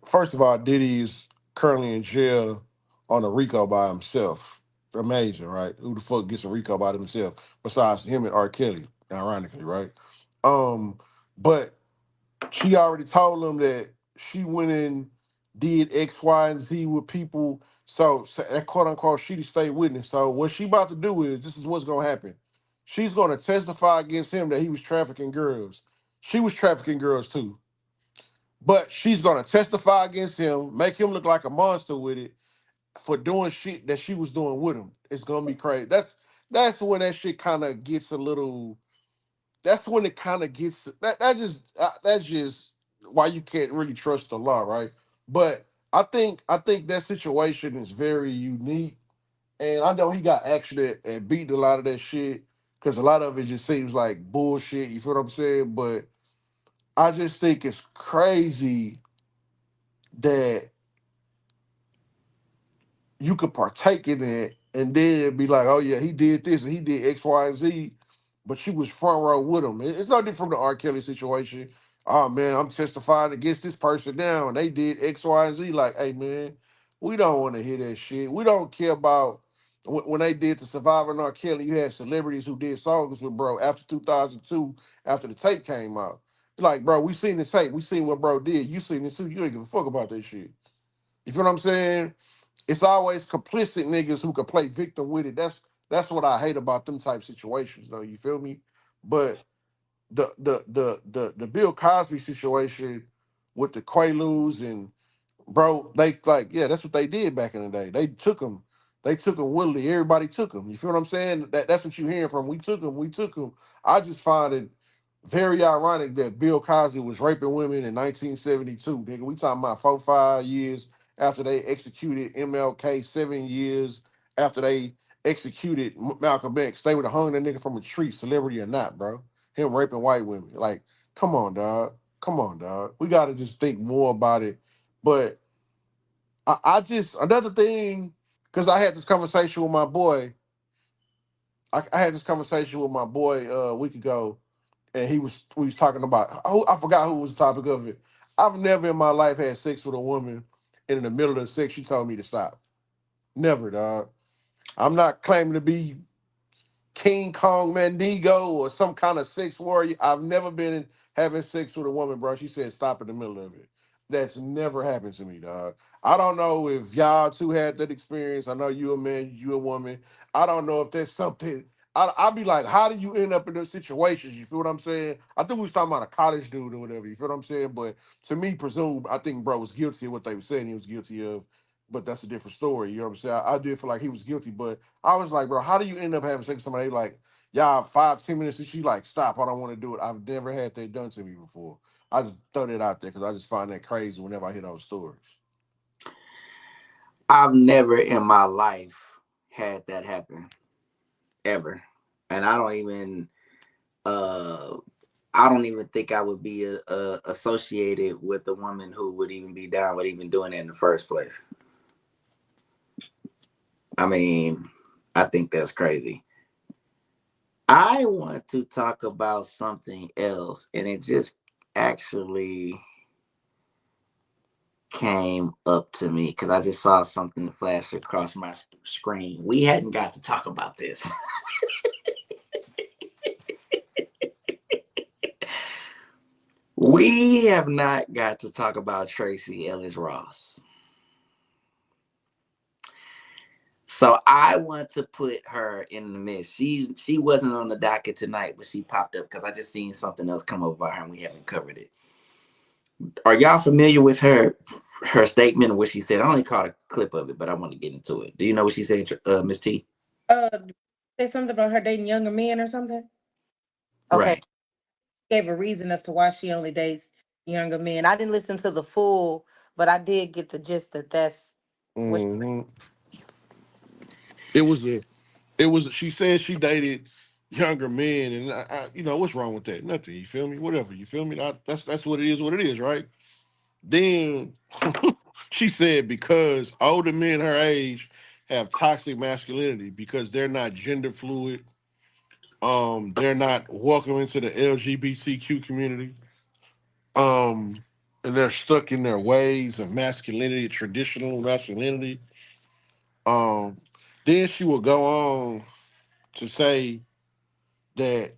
First of all, Diddy is currently in jail on a RICO by himself. Amazing, right? Who the fuck gets a RICO by himself besides him and R. Kelly? Ironically, right? Um, but she already told him that she went and did X, Y, and Z with people. So that quote unquote she the state witness. So what she about to do is this is what's gonna happen. She's gonna testify against him that he was trafficking girls. She was trafficking girls too. But she's gonna testify against him, make him look like a monster with it for doing shit that she was doing with him. It's gonna be crazy. That's when that shit kind of gets a little. That's when it kind of gets that's just why you can't really trust the law, right? But I think that situation is very unique, and I know he got action and beat a lot of that shit because a lot of it just seems like bullshit. You feel what I'm saying? But I just think it's crazy that you could partake in it and then be like, oh yeah, he did this and he did X, Y, and Z, but you was front row with him. It's no different from the R. Kelly situation. Oh man, I'm testifying against this person now, and they did X, Y, and Z. Like, hey man, we don't want to hear that shit. We don't care about when they did the Survivor and R. Kelly. You had celebrities who did songs with bro after 2002, after the tape came out. Like, bro, we seen the tape. We seen what bro did. You seen it too. You ain't give a fuck about that shit. You feel what I'm saying? It's always complicit niggas who can play victim with it. That's what I hate about them type situations, though. You feel me? But the Bill Cosby situation with the Quaaludes and bro, they like, yeah, that's what they did back in the day. They took him willingly. Everybody took him. You feel what I'm saying? That's what you're hearing from. We took him. I just find it very ironic that Bill Cosby was raping women in 1972. Nigga, we talking about 4, 5 years after they executed MLK, 7 years after they executed Malcolm X. They would have hung that nigga from a tree, celebrity or not, bro. Him raping white women. Like, come on, dog. Come on, dog. We got to just think more about it. But I just another thing because I had this conversation with my boy. I had this conversation with my boy a week ago, and we was talking about. Oh, I forgot who was the topic of it. I've never in my life had sex with a woman and in the middle of the sex, she told me to stop. Never, dog. I'm not claiming to be King Kong Mandigo or some kind of sex warrior. I've never been in having sex with a woman, bro. She said stop in the middle of it. That's never happened to me, dog. I don't know if y'all two had that experience. I know you a man, you a woman. I don't know if that's something. I'll be like, how do you end up in those situations? You feel what I'm saying? I think we was talking about a college dude or whatever. You feel what I'm saying? But to me, presume I think bro was guilty of what they were saying he was guilty of. But that's a different story. You know what I'm saying? I did feel like he was guilty, but I was like, bro, how do you end up having sex with somebody like, y'all 5, 10 minutes and she like, stop, I don't want to do it. I've never had that done to me before. I just throw that out there because I just find that crazy whenever I hear those stories. I've never in my life had that happen ever, and uh I don't even think I would be associated with a woman who would even be down with even doing it in the first place. I mean, I think that's crazy. I want to talk about something else, and it just actually came up to me because I just saw something flash across my screen. We hadn't got to talk about this. We have not got to talk about Tracy Ellis Ross. So I want to put her in the mix. She wasn't on the docket tonight, but she popped up because I just seen something else come up about her and we haven't covered it. Are y'all familiar with her statement or what she said? I only caught a clip of it, but I want to get into it. Do you know what she said, Miss T? Uh, say something about her dating younger men or something. Okay, Right. gave a reason as to why she only dates younger men. I didn't listen to the full, but I did get the gist that that's what. Hmm. It was a, she said she dated younger men, and what's wrong with that? Nothing. You feel me? Whatever. You feel me? That's what it is. What it is, right? Then she said because older men her age have toxic masculinity because they're not gender fluid. They're not welcome into the LGBTQ community. Um, and they're stuck in their ways of masculinity, traditional masculinity. Um, then she will go on to say that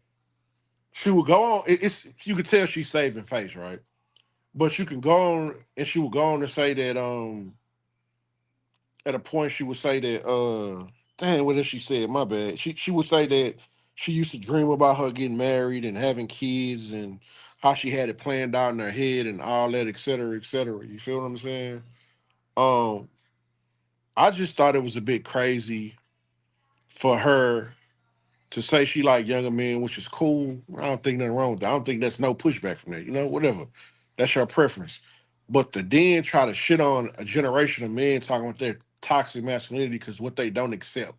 she will go on. It's you can tell she's saving face, right? But you can go on, and she will go on to say that at a point she would say that dang, what did she say? My bad. She would say that she used to dream about her getting married and having kids and how she had it planned out in her head and all that, et cetera, et cetera. You feel what I'm saying? Um, I just thought it was a bit crazy for her to say she like younger men, which is cool. I don't think nothing wrong with that. I don't think that's no pushback from that. Whatever. That's your preference. But to then try to shit on a generation of men talking about their toxic masculinity because what they don't accept.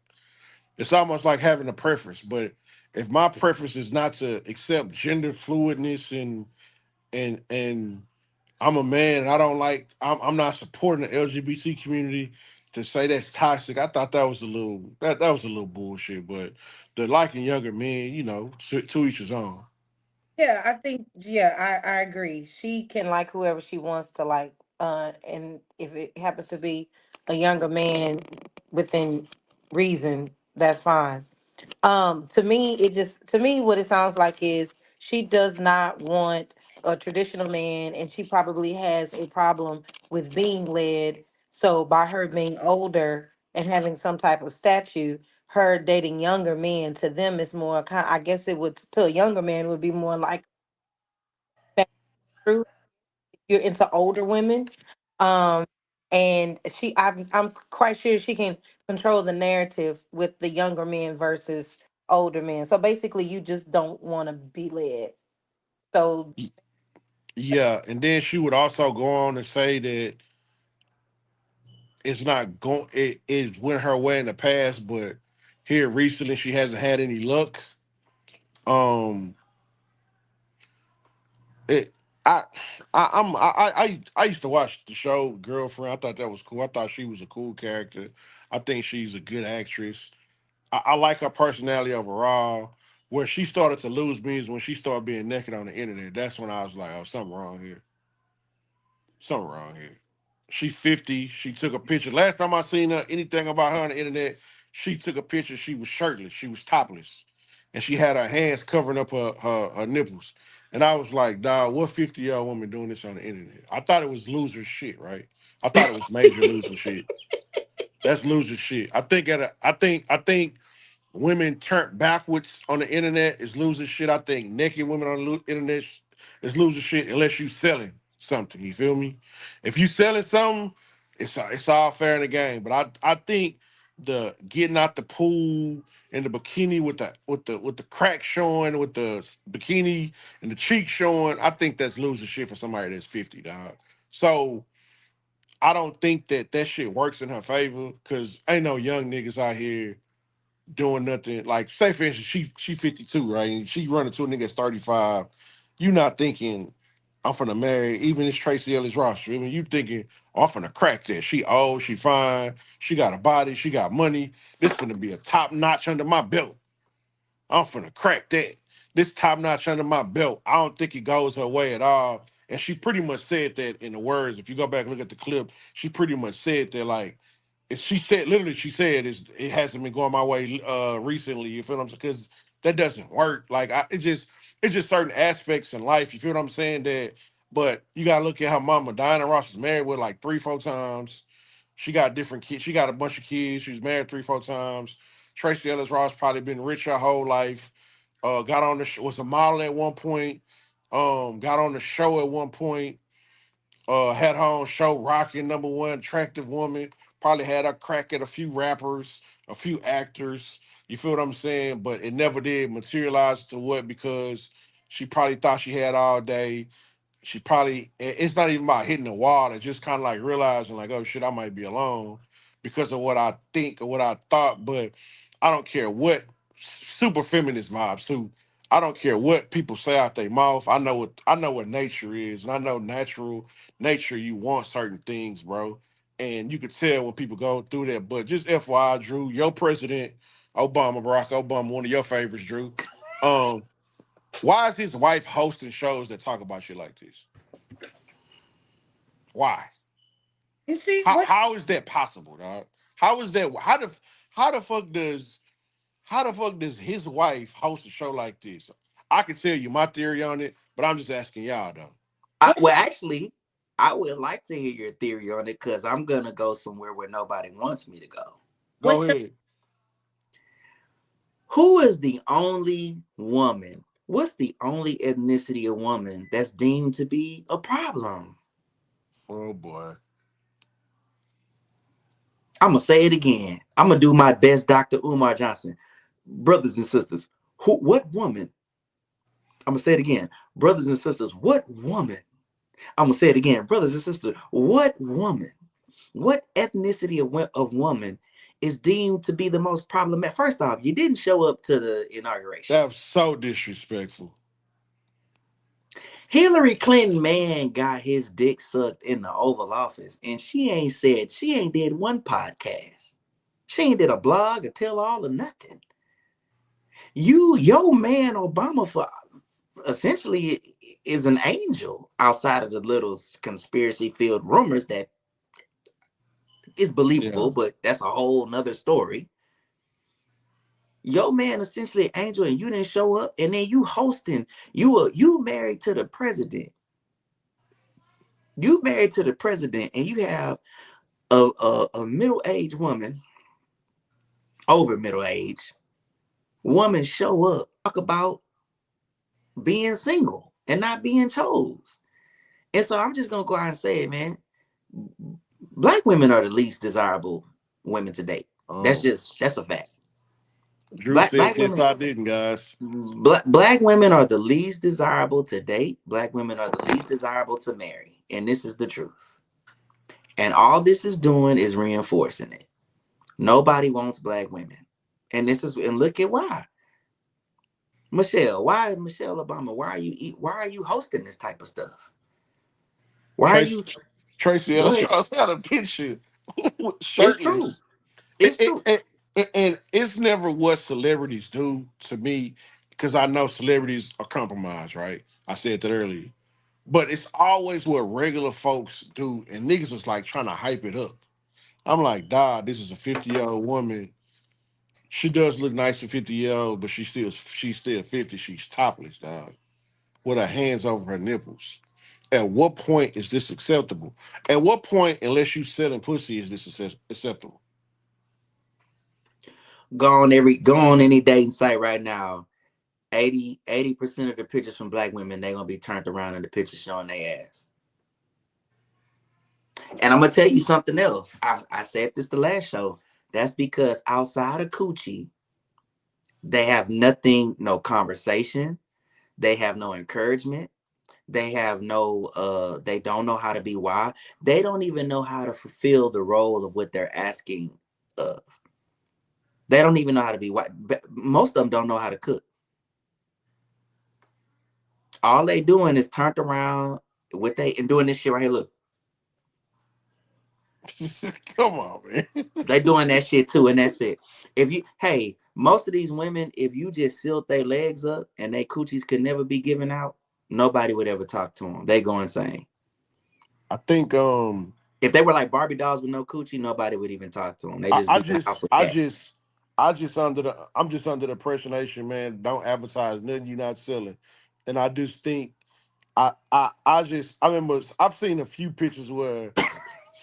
It's almost like having a preference. But if my preference is not to accept gender fluidness and I'm a man and I don't like I'm not supporting the LGBT community to say that's toxic. I thought that was a little that was a little bullshit. But the liking younger men, to each his own. Yeah, I think I agree. She can like whoever she wants to like. And if it happens to be a younger man within reason, that's fine. To me what it sounds like is she does not want a traditional man, and she probably has a problem with being led. So by her being older and having some type of statue, her dating younger men, to them is more kind, I guess it would, to a younger man, would be more like true if you're into older women. Um and I'm quite sure she can control the narrative with the younger men versus older men. So basically you just don't want to be led. So Yeah, and then she would also go on to say that it's not going. It went her way in the past, but here recently she hasn't had any luck. Um, it. I, I used to watch the show Girlfriend. I thought that was cool. I thought she was a cool character. I think she's a good actress. I like her personality overall. Where she started to lose me is when she started being naked on the internet. That's when I was like, oh, something wrong here. Something wrong here. She 50. She took a picture. Last time I seen her, anything about her on the internet, she took a picture. She was shirtless. She was topless. And she had her hands covering up her nipples. And I was like, dog, what 50-year-old woman doing this on the internet? I thought it was loser shit, right? I thought it was major loser shit. That's loser shit. I think women turned backwards on the internet is losing shit. I think naked women on the internet is losing shit unless you selling something. You feel me? If you selling something, it's all fair in the game. But I think the getting out the pool in the bikini with the crack showing, with the bikini and the cheek showing, I think that's losing shit for somebody that's 50, dog. So I don't think that shit works in her favor because ain't no young niggas out here doing nothing. Like, say for instance, she 52, right? And she running to a nigga that's 35. You not thinking, I'm finna marry, even it's Tracy Ellis Ross. I mean, you thinking, oh, I'm finna crack that. She old, she fine, she got a body, she got money. This finna be a top notch under my belt. I'm finna crack that. This top notch under my belt. I don't think it goes her way at all. And she pretty much said that in the words. If you go back and look at the clip, she pretty much said that like she said literally she said it hasn't been going my way recently. You feel what I'm saying? Because that doesn't work. Like it's just certain aspects in life. You feel what I'm saying? That but you gotta look at her mama. Diana Ross was married with like 3, 4 times. She got different kids. She got a bunch of kids. She was married 3, 4 times. Tracy Ellis Ross probably been rich her whole life. Got on the was a model at one point. Got on the show at one point. Had her own show, rocking number one, attractive woman. Probably had her crack at a few rappers, a few actors. You feel what I'm saying? But it never did materialize to what because she probably thought she had all day. She probably it's not even about hitting the wall. It's just kind of like realizing like, oh shit, I might be alone because of what I think or what I thought. But I don't care what super feminist vibes too. I don't care what people say out their mouth. I know what nature is, and I know natural nature. You want certain things, bro, and you could tell when people go through that. But just FYI, Drew, your president, Obama, Barack Obama, one of your favorites, Drew. Um, why is his wife hosting shows that talk about shit like this? Why? You see How what? how is that possible, dog? How is that? How the fuck does his wife host a show like this? I can tell you my theory on it, but I'm just asking y'all though. What? Well, actually, I would like to hear your theory on it because I'm gonna go somewhere where nobody wants me to go. Go What's your? ahead. Who is the only woman? What's the only ethnicity of woman that's deemed to be a problem? Oh boy. I'm gonna say it again. I'm gonna do my best, Dr. Umar Johnson. Brothers and sisters, what woman? I'm gonna say it again. Brothers and sisters, what woman? I'm gonna say it again. Brothers and sisters, what woman? What ethnicity of woman is deemed to be the most problematic? First off, you didn't show up to the inauguration. That was so disrespectful. Hillary Clinton man got his dick sucked in the Oval Office, and she ain't did one podcast. She ain't did a blog, a tell all, or nothing. Your man Obama for essentially is an angel outside of the little conspiracy filled rumors that is Yeah. believable, but that's a whole nother story. Your man essentially an angel, and you didn't show up, and then you hosting. You married to the president. You married to the president, and you have a middle aged woman, over middle age woman, show up talk about being single and not being chose. And so I'm just gonna go out and say it, man. Black women are the least desirable women to date. Um, That's a fact. Drew Black said, "Guess women I didn't, guys." black women are the least desirable to date. Black women are the least desirable to marry. And this is the truth. And all this is doing is reinforcing it. Nobody wants black women. And look at why. Michelle Obama, why are you hosting this type of stuff? Why are Tracy you Tracy go Ellis ahead? Ross had a picture It's true. shirtless. It's true. And it's never what celebrities do to me because I know celebrities are compromised, right? I said that earlier. But it's always what regular folks do, and niggas was like trying to hype it up. I'm like, dog, this is a 50-year-old woman. She does look nice at 50-year-old, but she's still 50. She's topless, dog, with her hands over her nipples. At what point is this acceptable? At what point, unless you selling pussy, is this acceptable? Go on any dating site right now. 80% of the pictures from black women, they gonna be turned around in the pictures showing their ass. And I'm gonna tell you something else. I said this the last show. That's because outside of coochie, they have nothing, no conversation. They have no encouragement. They have no they don't know how to be wild. They don't even know how to fulfill the role of what they're asking of. They don't even know how to be wild. Most of them don't know how to cook. All they doing is turned around with they and doing this shit right here. Look, Come on, man. they doing that shit too, and that's it. If you, hey, most of these women, if you just sealed their legs up and their coochies could never be given out, nobody would ever talk to them. They go insane. I think If they were like Barbie dolls with no coochie, nobody would even talk to them. They I, just I be in the just house with I cats. just I'm just under the impressionation, man. Don't advertise nothing you're not selling. And I just think I remember I've seen a few pictures where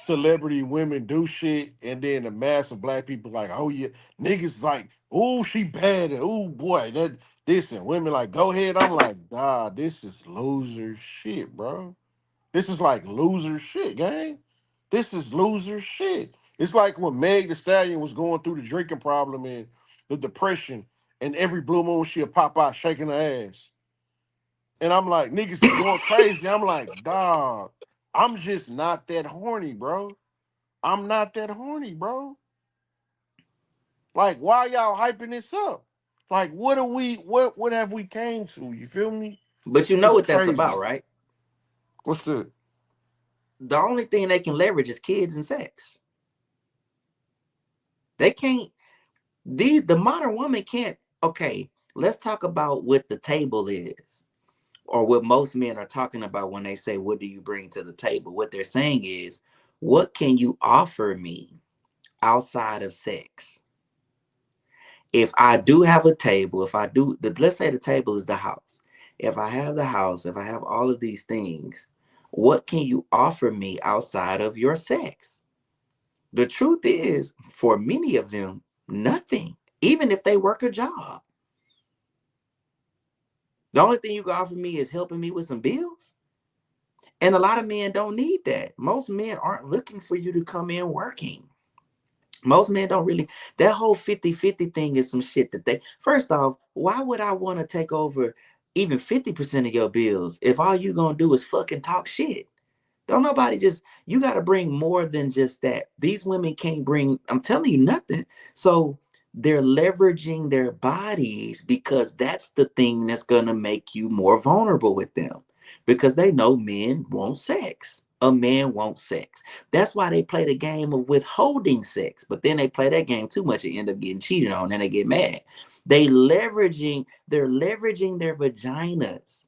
celebrity women do shit, and then the mass of black people like, oh yeah, niggas like, oh she bad, and oh boy, that this and women like, go ahead. I'm like, nah, this is loser shit, bro. This is like loser shit, gang. This is loser shit. It's like when Meg Thee Stallion was going through the drinking problem and the depression, and every blue moon she'll pop out shaking her ass. And I'm like, niggas is going crazy. I'm like, dog, I'm just not that horny, bro. I'm not that horny, bro. Like, why y'all hyping this up? Like, what have we came to? You feel me? But you know It's what that's about, crazy. right? What's the The only thing they can leverage is kids and sex. They can't. The modern woman can't. Okay, let's talk about what the table is, or what most men are talking about when they say, "What do you bring to the table?" What they're saying is, "What can you offer me outside of sex?" If I do have a table, if I do, let's say the table is the house. If I have the house, if I have all of these things, what can you offer me outside of your sex? The truth is, for many of them, nothing, even if they work a job. The only thing you can offer me is helping me with some bills. And a lot of men don't need that. Most men aren't looking for you to come in working. Most men don't really, that whole 50-50 thing is some shit that they, first off, why would I want to take over even 50% of your bills if all you gonna do is fucking talk shit? Don't nobody just, you got to bring more than just that. These women can't bring, I'm telling you, nothing. So they're leveraging their bodies because that's the thing that's going to make you more vulnerable with them, because they know men want sex. A man wants sex. That's why they play the game of withholding sex. But then they play that game too much and end up getting cheated on and they get mad. They're leveraging their vaginas.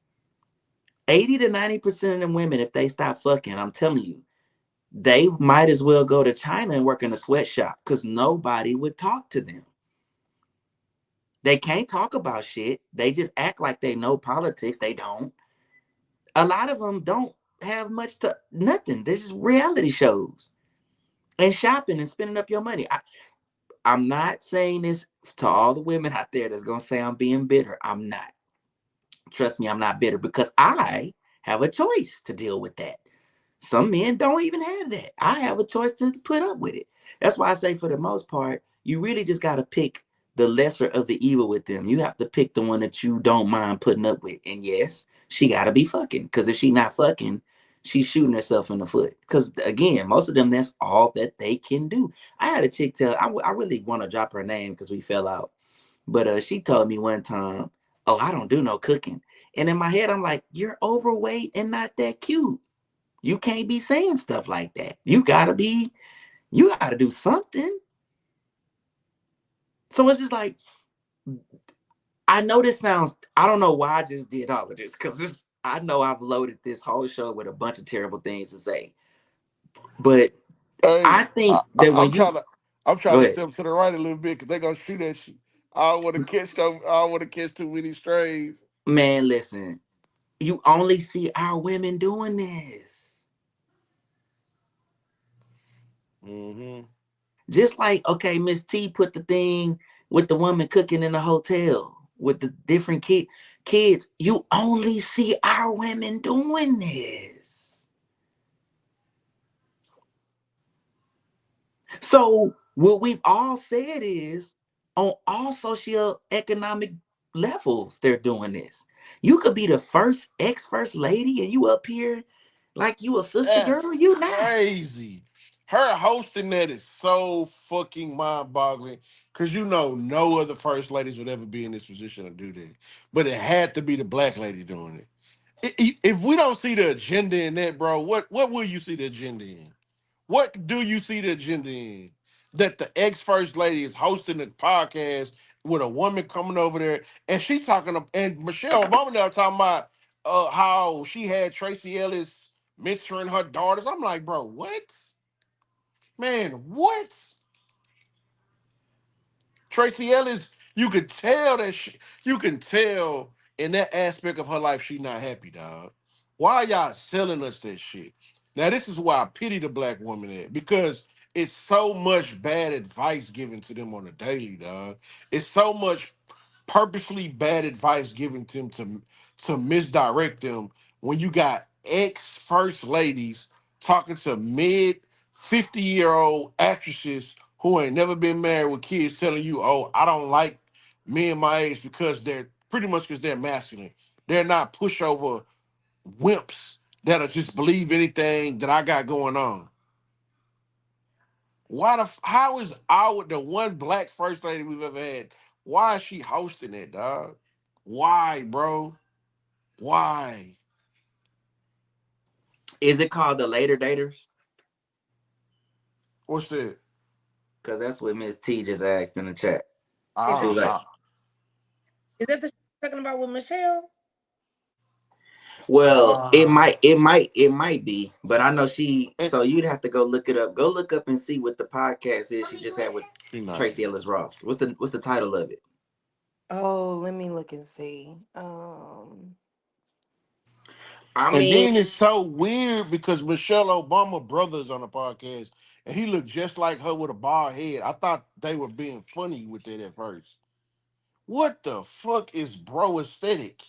80 to 90% of them women, if they stop fucking, I'm telling you, they might as well go to China and work in a sweatshop because nobody would talk to them. They can't talk about shit. They just act like they know politics. They don't. A lot of them don't have much to nothing. They're just reality shows and shopping and spending up your money. I'm not saying this to all the women out there that's going to say I'm being bitter. I'm not. Trust me, I'm not bitter because I have a choice to deal with that. Some men don't even have that. I have a choice to put up with it. That's why I say, for the most part, you really just got to pick the lesser of the evil with them. You have to pick the one that you don't mind putting up with. And yes, she got to be fucking. Because if she not fucking, she's shooting herself in the foot. Because again, most of them, that's all that they can do. I had a chick tell, I really want to drop her name because we fell out. But she told me one time, oh, I don't do no cooking. And in my head, I'm like, you're overweight and not that cute. You can't be saying stuff like that. You gotta do something. So it's just like, I know this sounds, I don't know why I just did all of this, because I know I've loaded this whole show with a bunch of terrible things to say, but I Hey, think that when you I'm trying go to ahead, step to the right a little bit because they gonna shoot that shit. I don't want to catch too many strays. man, listen, you only see our women doing this. Hmm. Just like, okay, Miss T put the thing with the woman cooking in the hotel with the different kids. You only see our women doing this. So what we've all said is on all socioeconomic levels, they're doing this. You could be the first ex-first lady and you up here like you a sister That's girl, you not. crazy. Her hosting that is so fucking mind boggling because no other first ladies would ever be in this position to do that. But it had to be the black lady doing it. If we don't see the agenda in that, bro, what will you see the agenda in? What do you see the agenda in? That the ex first lady is hosting a podcast with a woman coming over there, and she and Michelle Obama now talking about how she had Tracy Ellis mentoring her daughters. I'm like, bro, what? Man, what? Tracy Ellis, you can tell in that aspect of her life she not happy, dog. Why are y'all selling us that shit? Now this is why I pity the black woman at because it's so much bad advice given to them on a daily, dog. It's so much purposely bad advice given to them to misdirect them when you got ex first ladies talking to mid 50-year-old actresses who ain't never been married with kids telling you, oh, I don't like men my age because they're pretty much because they're masculine. They're not pushover wimps that'll just believe anything that I got going on. How is our the one black first lady we've ever had? Why is she hosting it, dog? Why, bro? Why? Is it called the later daters? What's that? Because that's what Miss T just asked in the chat. Is She it was like, is that the shit you're talking about with Michelle? well, it uh, might, it might, it might be, but I know she. and So you'd have to go look it up. Go look up and see what the podcast is she just had with she not Tracy Ellis Ross. What's the title of it? Oh, let me look and see. I And mean, then it's so weird because Michelle Obama brother's on the podcast, and he looked just like her with a bald head. I thought they were being funny with it at first. What the fuck is bro aesthetic?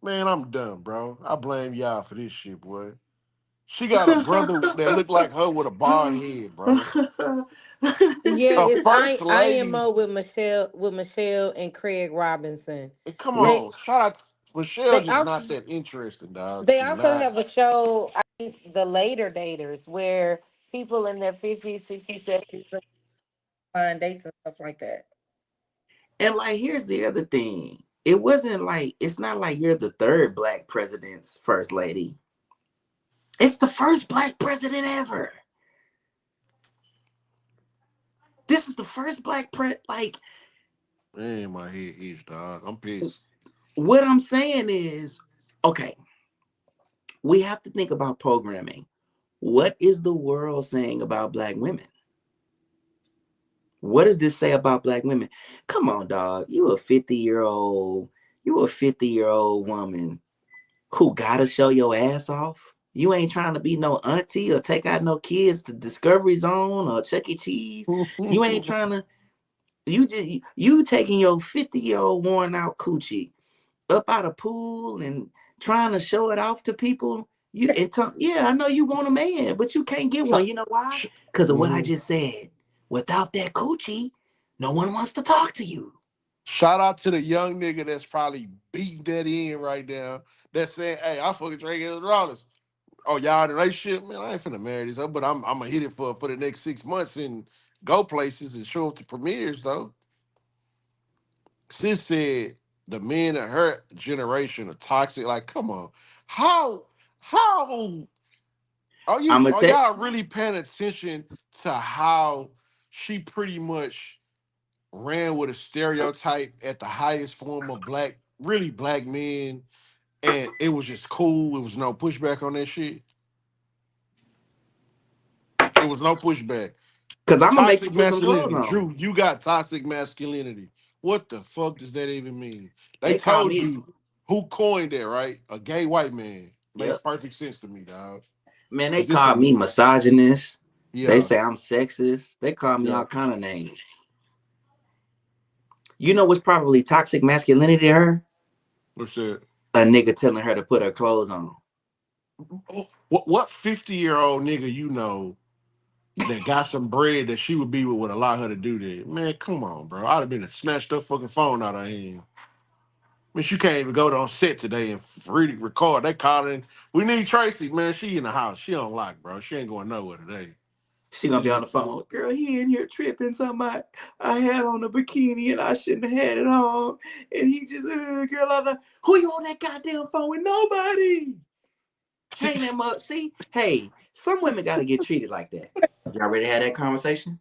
Man, I'm done, bro. I blame y'all for this shit, boy. She got a brother that looked like her with a bald head, bro. Yeah, A it's first lady. IMO with Michelle and Craig Robinson. And come They on, shout out. Michelle they just also not that interesting, dog. they She also not. have a show, I think the later daters, where people in their 50s, 60s, 70s find dates and stuff like that. and like, here's the other thing. It wasn't like it's not like you're the third black president's first lady. It's the first black president ever. This is the first like Man, my head itch, dog. I'm pissed. what I'm saying is, okay, we have to think about programming. What is the world saying about black women? What does this say about black women? Come on, dog. You a 50-year-old woman who gotta show your ass off. You ain't trying to be no auntie or take out no kids to Discovery Zone or Chuck E. Cheese. You ain't trying to. You taking your 50-year-old worn out coochie up out of pool and trying to show it off to people. Yeah, I know you want a man, but you can't get one. Shout, You know why? sh- Because of what I mhm. just said. Without that coochie, no one wants to talk to you. Shout out to the young nigga that's probably beating that in right now. That's saying, "Hey, I fucking Drake Hills Rollins." Oh, y'all in a relationship? Man, I ain't finna marry this, but I'm gonna hit it for the next 6 months and go places and show up to premieres though. Sis said the men of her generation are toxic. Like, come on, how how I'm gonna are take. y'all really paying attention to how she pretty much ran with a stereotype at the highest form of black, really black men and it was just cool. It was no pushback on that shit. It was no pushback. Cause I'm gonna make you Toxic put some clothes masculinity. on. Drew, you got toxic masculinity. What the fuck does that even mean? They They call told me, you who coined that, right? A gay white man. Makes yep, perfect sense to me, dog. man. They Cause this call nigga, me misogynist. They yeah, say I'm sexist. They call me yeah. all kind of names. You know what's probably toxic masculinity to her? What's that? A nigga telling her to put her clothes on. What 50-year-old nigga you know that got some bread that she would be with would allow her to do that? Man, come on, bro. I'd have been snatched her fucking phone out of her hand. I mean, she can't even go on set today and really record. They calling. We need Tracy, man. She in the house. She on lock, bro. She ain't going nowhere today. She gonna It's be on the just phone. Girl, he in here tripping. Somebody, I had on a bikini and I shouldn't have had it on. And he just, girl, who you on that goddamn phone with? Nobody. Hang them up. See, hey, some women gotta get treated like that. Y'all ready to have that conversation?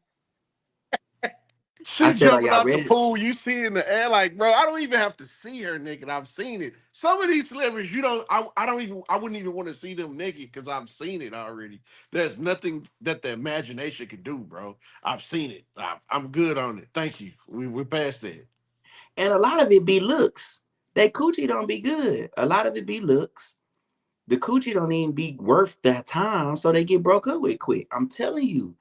I she said, are jumping y'all out the ready? pool. You see in the air, like, bro. I don't even have to see her naked. I've seen it. Some of these celebrities, you don't. I don't even. I wouldn't even want to see them naked because I've seen it already. There's nothing that the imagination could do, bro. I've seen it. I'm good on it. Thank you. We're past that. And a lot of it be looks. That coochie don't be good. A lot of it be looks. The coochie don't even be worth that time, so they get broke up with quick. I'm telling you,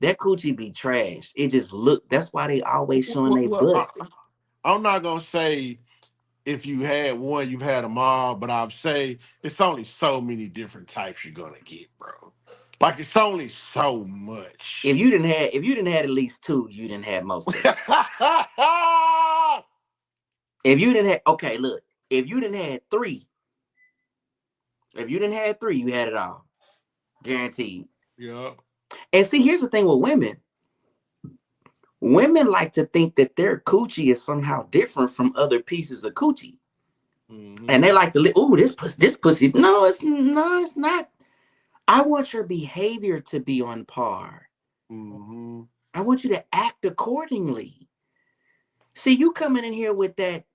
that coochie be trashed. It just look. That's why they always showing their Well, butts. I'm not gonna say if you had one, you've had them all, but I'll say it's only so many different types you're gonna get, bro. Like it's only so much. If you didn't have at least two, you didn't have most of it. If you didn't have, okay, look, if you didn't have three, if you didn't have three, you had it all, guaranteed. Yeah. And see, here's the thing with women. Women like to think that their coochie is somehow different from other pieces of coochie. And they Mm-hmm. like to, oh, this pussy. No, it's not. I want your behavior to be on par. Mm-hmm. I want you to act accordingly. See, you coming in here with that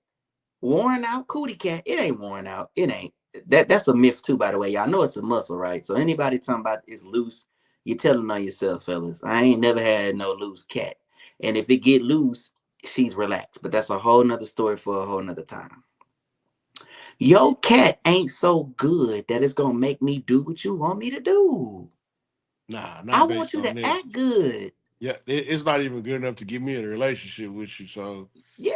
worn out cootie cat. It ain't worn out. It ain't. That's a myth too, by the way. Y'all know it's a muscle, right? So anybody talking about it's loose, you're telling on yourself, fellas. I ain't never had no loose cat. And if it get loose, she's relaxed. But that's a whole nother story for a whole nother time. Your cat ain't so good that it's gonna make me do what you want me to do. Nah, I not want based you on to that. act good. Yeah, it's not even good enough to get me in a relationship with you. So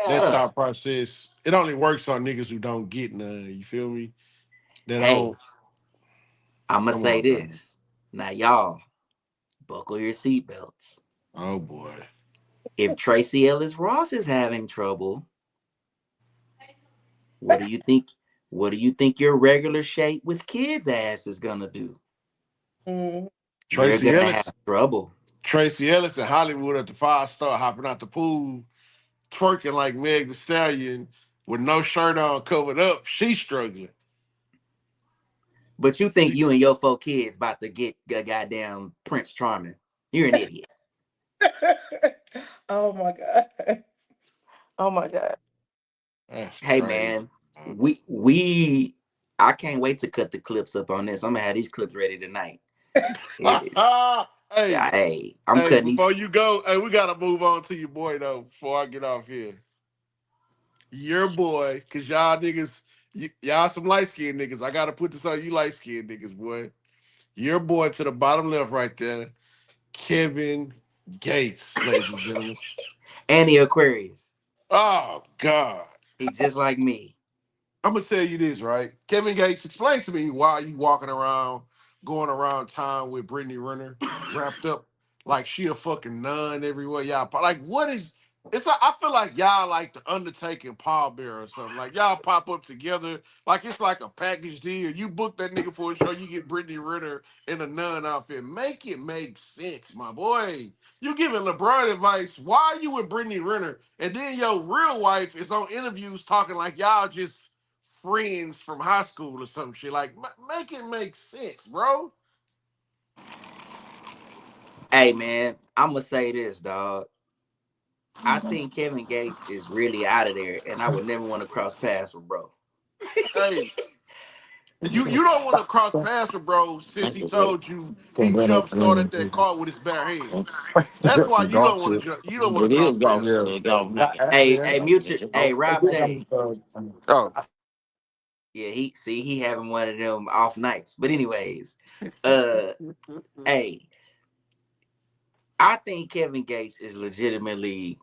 that Yeah. thought process, it only works on niggas who don't get none. You feel me? That Hey, don't. I'ma Come say on, bro. this. Now y'all, buckle your seatbelts. Oh boy. If Tracy Ellis Ross is having trouble, what do you think? What do you think your regular shape with kids ass is gonna do? Mm-hmm. You're Tracy gonna have Ellis. trouble. Tracy Ellis in Hollywood at the 5 star hopping out the pool, twerking like Meg the Stallion with no shirt on, covered up. She's struggling. But you think She, you and your 4 kids about to get a goddamn Prince Charming? You're an idiot. Oh my God. Oh my God. that's Hey crazy. man, we I can't wait to cut the clips up on this. I'm gonna have these clips ready tonight. Hey, Hey, I'm hey, cutting these. before you go, hey, we gotta move on to your boy though. Before I get off here, your boy, cause y'all niggas, y'all some light skinned niggas. I gotta put this on you, light skinned niggas, boy. Your boy to the bottom left right there, Kevin Gates, ladies and gentlemen. And the Aquarius. Oh God. He just like me. I'm gonna tell you this, right? Kevin Gates, explain to me why you walking around, going around town with Brittany Renner, wrapped up like she a fucking nun everywhere. Y'all like what is? It's like I feel like y'all like the Undertaker and Paul Bearer or something. Like y'all pop up together, like it's like a package deal. You book that nigga for a show, you get Brittany Renner in a nun outfit. Make it make sense, my boy. You giving LeBron advice. Why are you with Brittany Renner? And then your real wife is on interviews talking like y'all just friends from high school or some shit. Like, make it make sense, bro. Hey man, I'm gonna say this, dog. I think Kevin Gates is really out of there, and I would never want to cross paths with bro. Hey, You don't want to cross paths with bro since he told you he jump started that car with his bare hands. That's why you don't want to jump. You don't want to cross paths with him. Hey, mutual. Hey, Rob J. Oh, Yeah, he having one of them off nights. But anyways, uh, hey, I think Kevin Gates is legitimately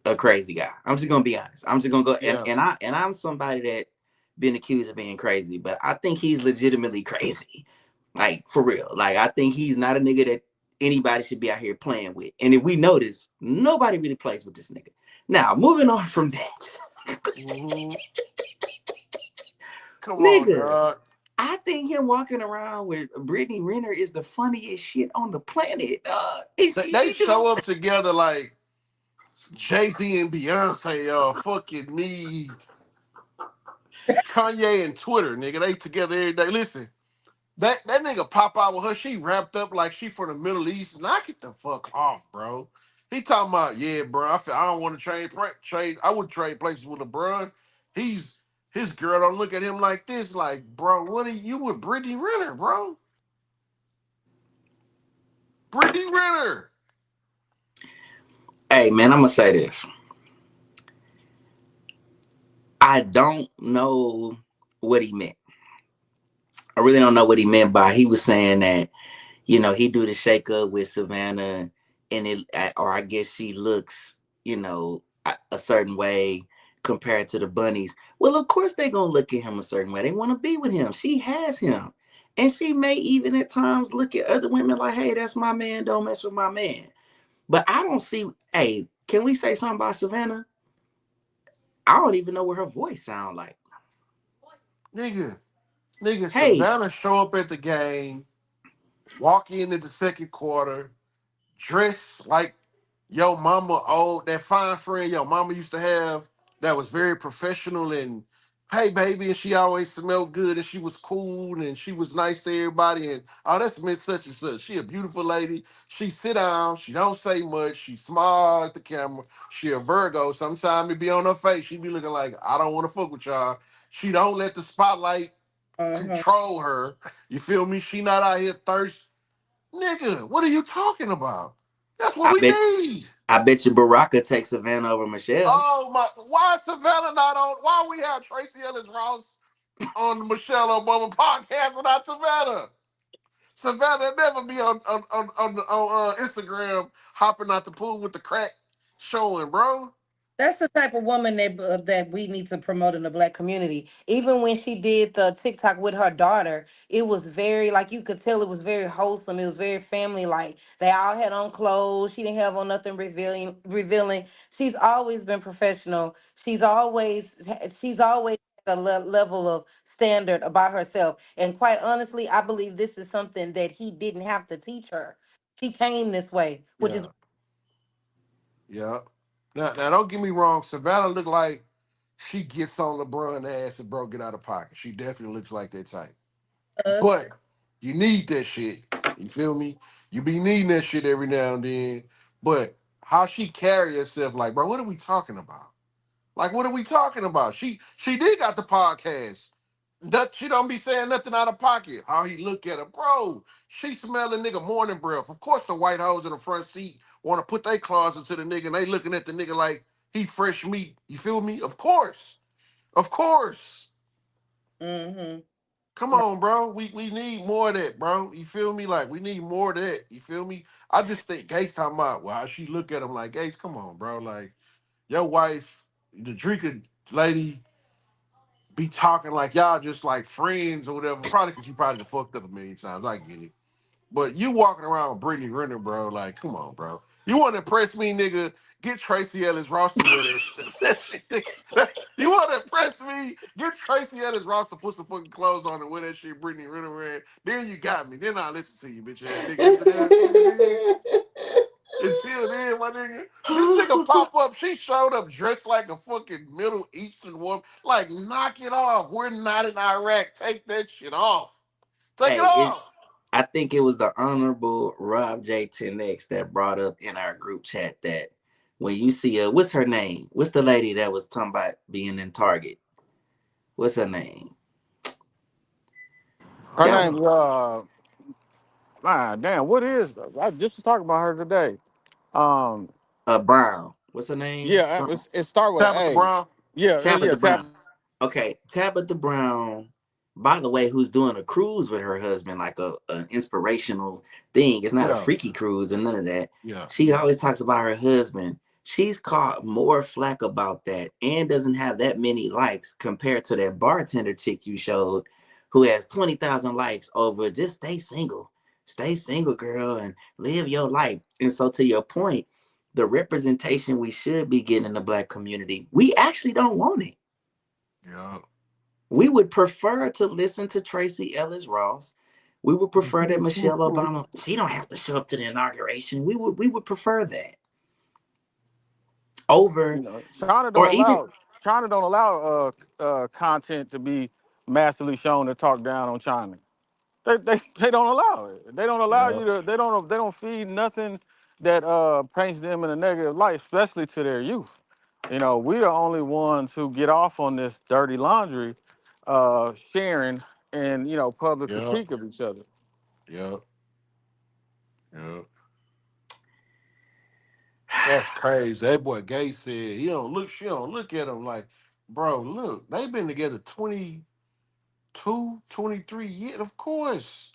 a crazy guy. I'm just gonna be honest. I'm just gonna go yeah. and I'm somebody that been accused of being crazy, but I think he's legitimately crazy. Like for real. Like I think he's not a nigga that anybody should be out here playing with. And if we notice, nobody really plays with this nigga. Now, moving on from that. Mm-hmm. Come on, Nigga, dog. I think him walking around with Brittany Renner is the funniest shit on the planet. They show up together like Jay-Z and Beyonce, fucking me, Kanye and Twitter, nigga. They together every day. Listen, that nigga pop out with her. She wrapped up like she from the Middle East. Knock it the fuck off, bro. He talking about, yeah, bro. I don't want to trade. I would trade places with LeBron. His girl don't look at him like this. Like, bro, what are you with Brittany Renner, bro? Brittany Renner. Hey man, I'm gonna say this. I don't know what he meant. I really don't know what he meant by he was saying that, he do the shake up with Savannah and or I guess she looks, a certain way compared to the bunnies. Well, of course they gonna look at him a certain way. They want to be with him. She has him. And she may even at times look at other women like, hey, that's my man. Don't mess with my man. But I don't see, hey, can we say something about Savannah? I don't even know what her voice sound like. Nigga, Hey, Savannah show up at the game, walk in at the second quarter, dress like yo mama old, that fine friend your mama used to have that was very professional and hey baby, and she always smelled good and she was cool and she was nice to everybody and oh that's Miss such and such. She a beautiful lady. She sit down, she don't say much, she smile at the camera. She a Virgo. Sometimes it be on her face. She be looking like I don't want to fuck with y'all. She don't let the spotlight Uh-huh. control her. You feel me? She not out here thirst. Nigga, what are you talking about? That's what I we bet need. I bet you Baraka takes Savannah over Michelle. Oh my! Why is Savannah not on? Why we have Tracy Ellis Ross on the Michelle Obama podcast without Savannah? Savannah never be on Instagram hopping out the pool with the crack showing, bro. That's the type of woman that we need to promote in the black community. Even when she did the TikTok with her daughter, it was very like you could tell it was very wholesome. It was very family like. They all had on clothes. She didn't have on nothing revealing. She's always been professional. She's always had a level of standard about herself. And quite honestly, I believe this is something that he didn't have to teach her. She came this way, which is Yeah, yeah. Now, don't get me wrong. Savannah look like she gets on LeBron ass and bro get out of pocket. She definitely looks like that type. us. But you need that shit. You feel me? You be needing that shit every now and then. But how she carry herself, like, bro, what are we talking about? Like, what are we talking about? She did got the podcast. That she don't be saying nothing out of pocket. How he look at her, bro? She smell a nigga morning breath. Of course, the white hoes in the front seat want to put their claws into the nigga, and they looking at the nigga like he fresh meat. You feel me? Of course. Mm-hmm. Come on, bro. We need more of that, bro. You feel me? Like we need more of that. You feel me? I just think Gates talking about wow, she look at him like Gates, come on, bro. Like your wife, the drinker lady, be talking like y'all just like friends or whatever. Probably because you probably done fucked up a million times. I get it. But you walking around with Brittany Renner, bro, like, come on, bro. You want to impress me, nigga? Get Tracy Ellis Ross to wear that shit. You want to impress me? Get Tracy Ellis Ross to put some fucking clothes on and wear that shit Brittany Renner wearing. Then you got me. Then I'll listen to you, bitch ass nigga. Until then, my nigga, this nigga pop up. She showed up dressed like a fucking Middle Eastern woman. Like, knock it off. We're not in Iraq. Take that shit off. Take it Hey, off. I think it was the Honorable Rob J 10X that brought up in our group chat that when you see what's her name? What's the lady that was talking about being in Target? What's her name? Her Yeah, name man, damn, what is I just was talking about her today. Um, Brown. What's her name? yeah, Something. it start with Tabitha an A. Brown. Yeah, yeah, Tabitha Brown. Tabitha. Okay, Tabitha Brown, by the way, who's doing a cruise with her husband, like a an inspirational thing. It's not a Yeah, freaky cruise and none of that. yeah, She yeah, always talks about her husband. She's caught more flack about that and doesn't have that many likes compared to that bartender chick you showed who has 20,000 likes over just stay single. Stay single, girl, and live your life. And so, to your point, the representation we should be getting in the black community, we actually don't want it. yeah. We would prefer to listen to Tracy Ellis Ross. We would prefer that Michelle Obama, she don't have to show up to the inauguration. We would prefer that You over, know, or even, China don't allow content to be massively shown to talk down on China. They don't allow it. They don't allow Yeah. you to. They don't feed nothing that paints them in a negative light, especially to their youth. You know, we the only ones who get off on this dirty laundry, sharing and public Yeah, critique of each other. yeah, yeah. That's crazy. That boy Gay said he don't look. She don't look at him like, bro. Look, they've been together 22, 23 years. Of course,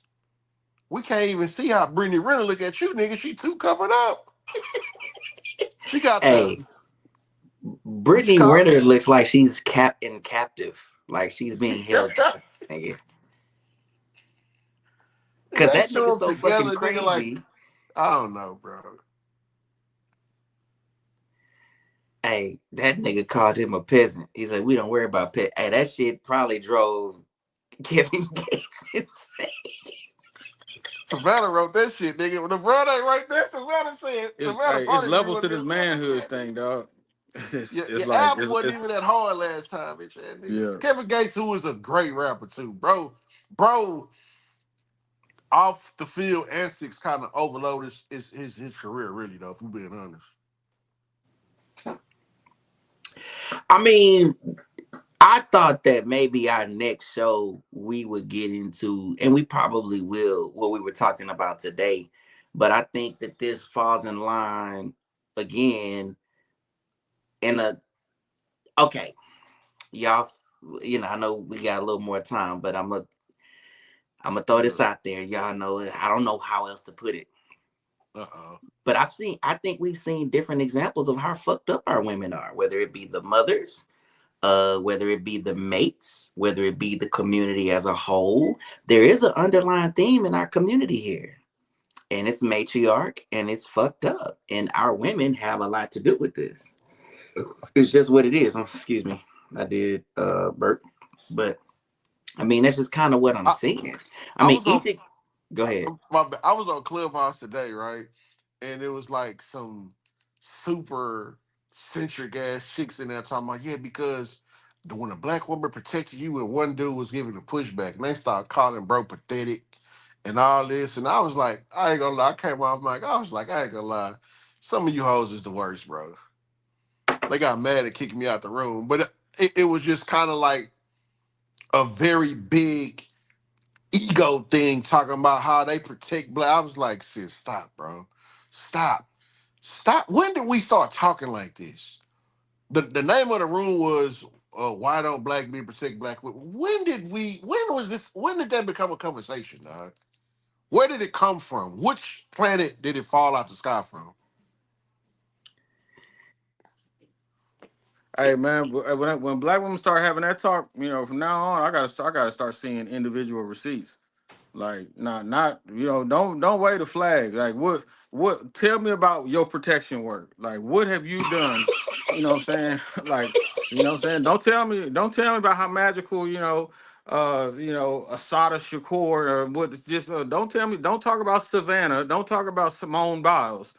we can't even see how Brittany Renner look at you, nigga. She too covered up. She got the hey, what you Brittany call Renner looks like she's captive, like she's being it? held captive. Nigga. Cause They that show nigga's them so fucking together, nigga. Like crazy. I don't know, bro. Hey, that nigga called him a peasant. He's like, we don't worry about pet. Hey, that shit probably drove Kevin Gates insane. Savannah wrote that shit, nigga. When the brother right there, Savannah said, Savannah It's probably didn't levels want to to this do nothing like manhood that, thing, nigga. dog. It's Your like album wasn't it's even that hard last time, bitch ass nigga. yeah. Kevin Gates, who is a great rapper too, bro, off the field antics kind of overload his career, really though. If we're being honest, I mean, I thought that maybe our next show we would get into, and we probably will, what we were talking about today. But I think that this falls in line again in a okay, y'all. I know we got a little more time, but I'm gonna throw this yeah. out there. Y'all know it. I don't know how else to put it. Uh-oh. But I think we've seen different examples of how fucked up our women are, whether it be the mothers, whether it be the mates, whether it be the community as a whole. There is an underlying theme in our community here, and it's matriarch and it's fucked up. And our women have a lot to do with this. It's just what it is. Excuse me. I did burp. But I mean, that's just kind of what I'm I, seeing. I I mean, was on each. Go ahead. I was on Clubhouse today, right? And it was like some super centric ass chicks in there talking about, yeah, because when a black woman protected you and one dude was giving a pushback, and they started calling bro pathetic and all this. And I was like, I ain't gonna lie. I came off mic. I was like, I ain't gonna lie. Some of you hoes is the worst, bro. They got mad and kicked me out the room. But it was just kind of like a very big ego thing talking about how they protect black. I was like, sis, stop, bro. Stop. Stop. When did we start talking like this? The name of the room was why don't black men protect black women? When did that become a conversation, dog? Where did it come from? Which planet did it fall out the sky from? Hey man, when black women start having that talk, from now on, I gotta start seeing individual receipts. Like, not don't wave a flag. Like, what? Tell me about your protection work. Like, what have you done? You know what I'm saying? Like, what I'm saying. Don't tell me about how magical Asada Shakur or what. Just don't tell me. Don't talk about Savannah. Don't talk about Simone Biles.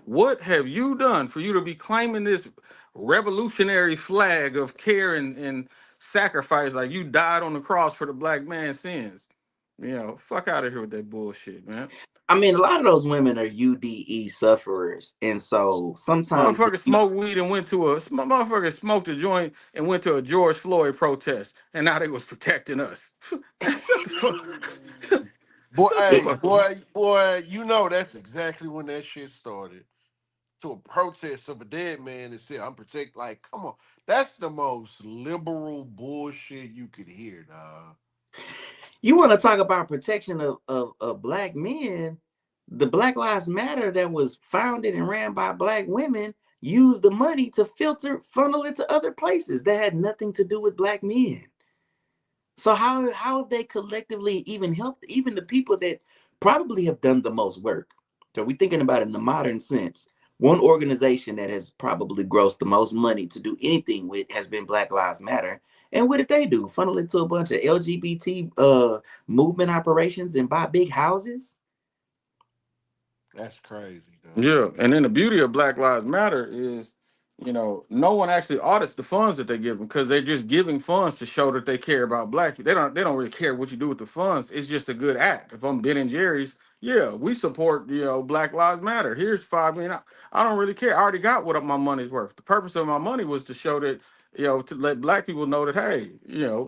What have you done for you to be claiming this revolutionary flag of care and sacrifice? Like you died on the cross for the black man's sins. Fuck out of here with that bullshit, man. I mean, a lot of those women are UDE sufferers, and so sometimes Motherfucker smoked weed and went to motherfucker smoked a joint and went to a George Floyd protest, and now they was protecting us. Man, shut the fuck. Boy, Shut the it, hey, fuck up. boy, you know that's exactly when that shit started. To a protest of a dead man and said, I'm protect like, come on. That's the most liberal bullshit you could hear, dog. you want to talk about protection of black men? The Black Lives Matter that was founded and ran by black women used the money to funnel it to other places that had nothing to do with black men. So how have they collectively even helped even the people that probably have done the most work? So we thinking about it in the modern sense. One organization that has probably grossed the most money to do anything with has been Black Lives Matter. And what did they do? Funnel it to a bunch of LGBT movement operations and buy big houses? That's crazy, dog. Yeah, and then the beauty of Black Lives Matter is, no one actually audits the funds that they give them because they're just giving funds to show that they care about black people. They don't really care what you do with the funds. It's just a good act. If I'm Ben and Jerry's, yeah, we support Black Lives Matter. Here's 5 million. I don't really care. I already got what my money's worth. The purpose of my money was to show that to let black people know that hey,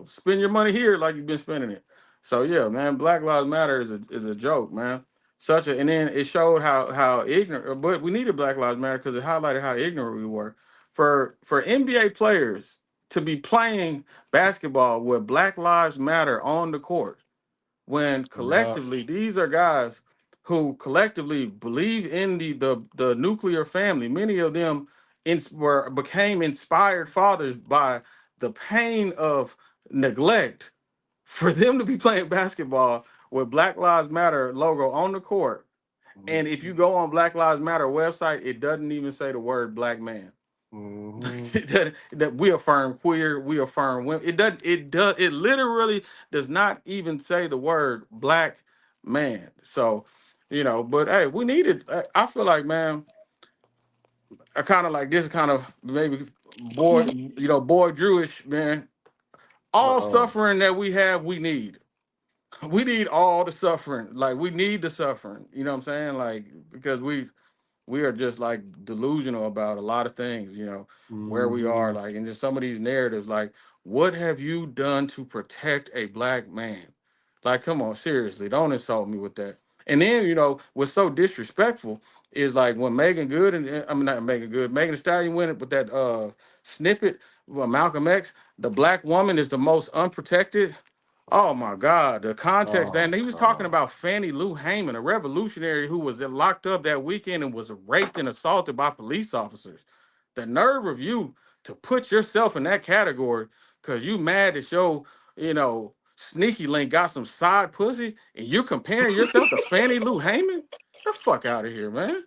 spend your money here like you've been spending it. So yeah, man, Black Lives Matter is a joke, man. And then it showed how ignorant, but we needed Black Lives Matter because it highlighted how ignorant we were. For NBA players to be playing basketball with Black Lives Matter on the court, when Yeah. collectively these are guys who collectively believe in the nuclear family. Many of them became inspired fathers by the pain of neglect. For them to be playing basketball with Black Lives Matter logo on the court, and if you go on Black Lives Matter website, it doesn't even say the word black man. Mm-hmm. that we affirm queer, we affirm women. It literally does not even say the word black man. So, but hey, we needed. I feel like, man, I kind of like this kind of maybe boy Jewish man. All Uh-oh. suffering that we have, we need. We need all the suffering. Like we need the suffering. You know what I'm saying? Like because we are just like delusional about a lot of things, where we are, Mm-hmm. like, and just some of these narratives, like, what have you done to protect a black man? Like, come on, seriously, don't insult me with that. And then, what's so disrespectful is like when Megan Good I mean not Megan Good, Megan Thee Stallion went with that snippet, well, Malcolm X, the black woman is the most unprotected. Oh my God, the context. Oh, And he was talking God. about Fannie Lou Hamer, a revolutionary who was locked up that weekend and was raped and assaulted by police officers. The nerve of you to put yourself in that category because you mad that your, sneaky link got some side pussy and you're comparing yourself to Fannie Lou Hamer? The fuck out of here, man.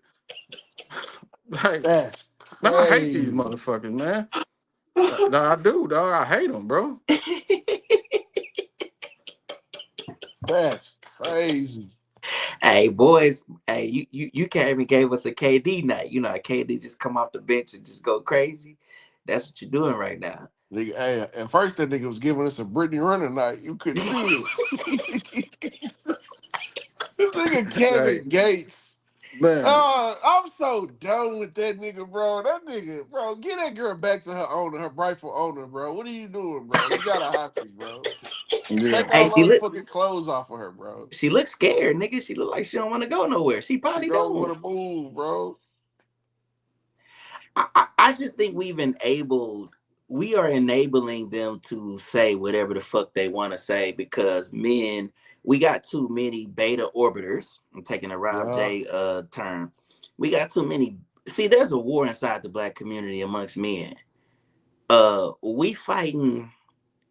Like, That's man, I hate these crazy. motherfuckers, man. No, I do, dog. I hate them, bro. That's crazy. Hey boys, hey, you came and gave us a KD night. You know, a KD just come off the bench and just go crazy. That's what you're doing right now. Nigga, hey, at first that nigga was giving us a Brittany Runner night. You couldn't see it. This nigga Hey, Kevin Gates. man. I'm so done with that nigga, bro. That nigga, bro, get that girl back to her owner, her rightful owner, bro. What are you doing, bro? You got a hostage, bro. Yeah. Take Hey, all those fucking clothes off of her, bro. she looks scared, nigga. She look like she don't want to go nowhere. She She probably don't want don't. to move, bro. I just think we are enabling them to say whatever the fuck they want to say because men, we got too many beta orbiters. I'm taking a Rob Yeah. J term. We got too many. See, there's a war inside the black community amongst men. We fighting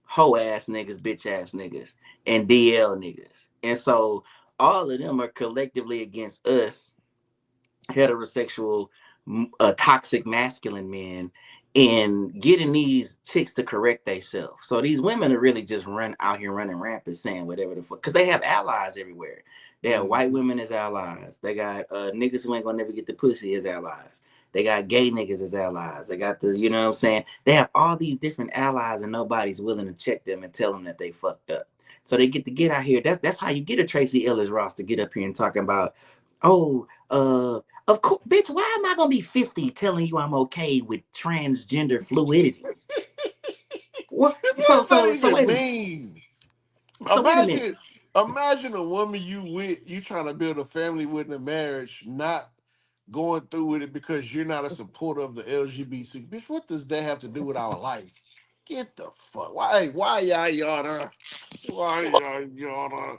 hoe ass niggas, bitch ass niggas, and DL niggas. And so all of them are collectively against us heterosexual, toxic masculine men and getting these chicks to correct themselves. So these women are really just out here running rampant saying whatever the fuck because they have allies everywhere. They have white Mhm. women as allies. They got niggas who ain't gonna never get the pussy as allies. They got gay niggas as allies. They got you know what I'm saying? They have all these different allies and nobody's willing to check them and tell them that they fucked up. So they get out here. That's how you get a Tracy Ellis Ross to get up here and talking about, oh, of course, bitch. Why am I gonna be 50 telling you I'm okay with transgender fluidity? What? So What does that so so even wait a minute. mean? So wait a minute. Imagine a woman you trying to build a family with in a marriage, not going through with it because you're not a supporter of the LGBT. Bitch, what does that have to do with our life? Get the fuck. Why y'all yada? Why y'all yada?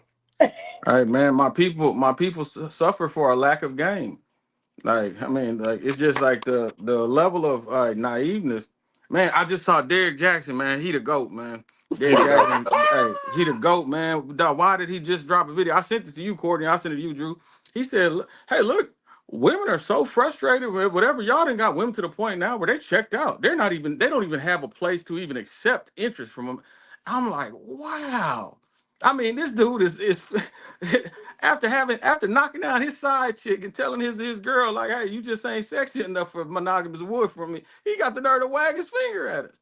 Hey man, my people suffer for a lack of game. Like, I mean, like it's just like the level of naiveness. Man, I just saw Derrick Jackson, man. He the GOAT, man. He Derrick to go. Jackson, hey, he the GOAT, man. Dawg, why did he just drop a video? I sent it to you, Courtney. I sent it to you, Drew. He said, hey, look, women are so frustrated with whatever. Y'all done got women to the point now where they checked out. They don't even have a place to even accept interest from them. I'm like, wow. I mean, this dude is after knocking down his side chick and telling his girl like, "Hey, you just ain't sexy enough for monogamous wood for me." He got the nerve to wag his finger at us,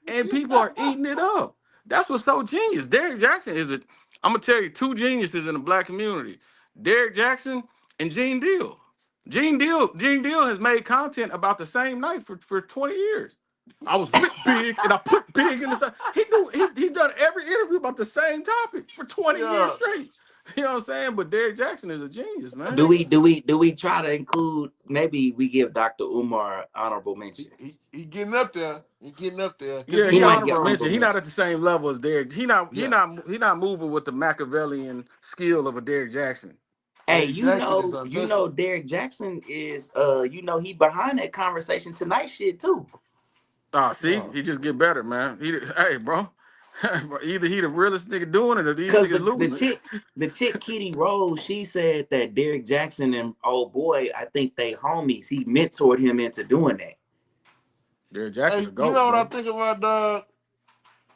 and people are eating it up. That's what's so genius. Derrick Jackson is it? I'm gonna tell you two geniuses in the black community: Derrick Jackson and Gene Deal. Gene Deal has made content about the same night for 20 years. I was with Big and I put Big in the. He done every interview about the same topic for 20 years Yeah, straight. You know what I'm saying? But Derrick Jackson is a genius, that man. nigga. Do we try to include? Maybe we give Dr. Umar honorable He, mention. he, he getting up there. He getting up there because Yeah, He he might honorable get he honorable mention. He not mention. at the same level as Derrick. He not he yeah. not he not moving with the Machiavellian skill of a Derrick Jackson. Hey, Derrick Jackson is you know, untouchable. Derek Jackson is, he behind that conversation tonight shit too. Ah, see, Yeah. he just get better, man. Hey, bro. Either he the realest nigga doing it or these Cause niggas losing. the chick Kitty Rose, she said that Derek Jackson and old boy, I think they homies. He mentored him into doing that. Derrick Jackson Hey, the you GOAT, know what I bro. think about, Doug?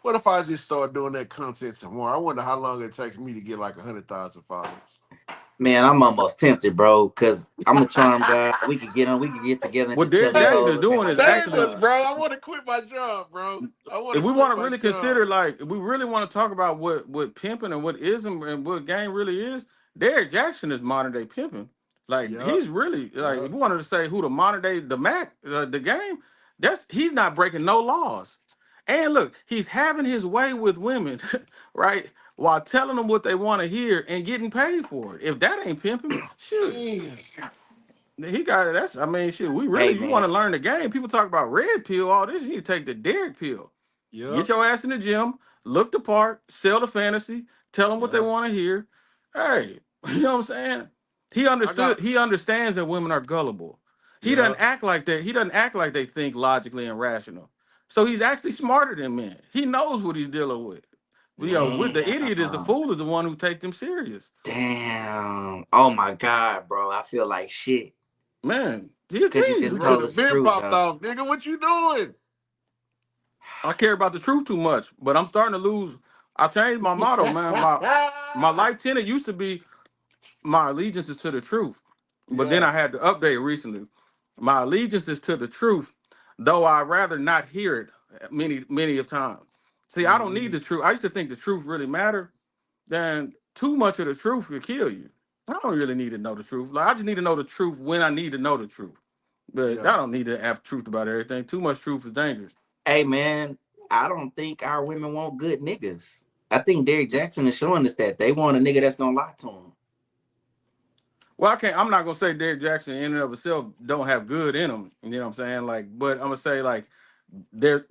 What if I just start doing that content some more? I wonder how long it takes me to get like 100,000 followers. Man, I'm almost tempted, bro. Cause I'm the charm guy. We could get together and What just tell Derrick these Jackson Hey, is hoes they doing is like that save actually us, charm. bro. I want to quit my job, bro. I want if to we quit want to my really consider, job. like, if we really want to talk about what pimping and what ism and what game really is, Derrick Jackson is modern day pimping. Like Yep. he's really like Yep. if we wanted to say who the modern day the Mac the game, that's he's not breaking no laws. And look, he's having his way with women, right? While telling them what they want to hear and getting paid for it. If that ain't pimping, shoot. Damn. He got it. That's I mean, shit. We Hey really you want man, to learn the game. People talk about red pill, all this. You need to take the Derrick pill. Get Yep. your ass in the gym, look the part, sell the fantasy, tell them what they Yep. want to hear. Hey, you know what I'm saying? He I got. understood. He understands that women are gullible. He doesn't Yep. act like that. He doesn't act like they think logically and rational. So he's actually smarter than men. He knows what he's dealing with. You know, with the idiot is the damn, fool is the one who take them serious. damn. Oh my god, bro. I feel like shit. Man, he a Cause you genius, just You bro. should told have us the been truth, popped dog. off, nigga. What you doing? I care about the truth too much, but I'm starting to lose. I changed my motto, man. My life tenet used to be my allegiance is to the truth. But then Yeah. I had to update recently. My allegiance is to the truth, though I rather not hear it many of times. See, I don't need Mhm. the truth. I used to think the truth really mattered. Then too much of the truth could kill you. I don't really need to know the truth. Like I just need to know the truth when I need to know the truth. But Yeah. I don't need to have truth about everything. Too much truth is dangerous. Hey man, I don't think our women want good niggas. I think Derrick Jackson is showing us that they want a nigga that's gonna lie to them. Well, I can't. I'm not gonna say Derrick Jackson in and of itself don't have good in him. You know what I'm saying? Like, but I'm gonna say like there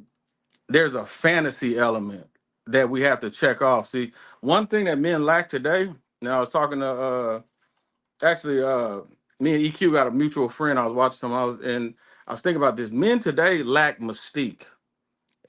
there's a fantasy element that we have to check off. See, one thing that men lack today. Now I was talking to actually me and EQ got a mutual friend. I was watching some. I was thinking about this. Men today lack mystique.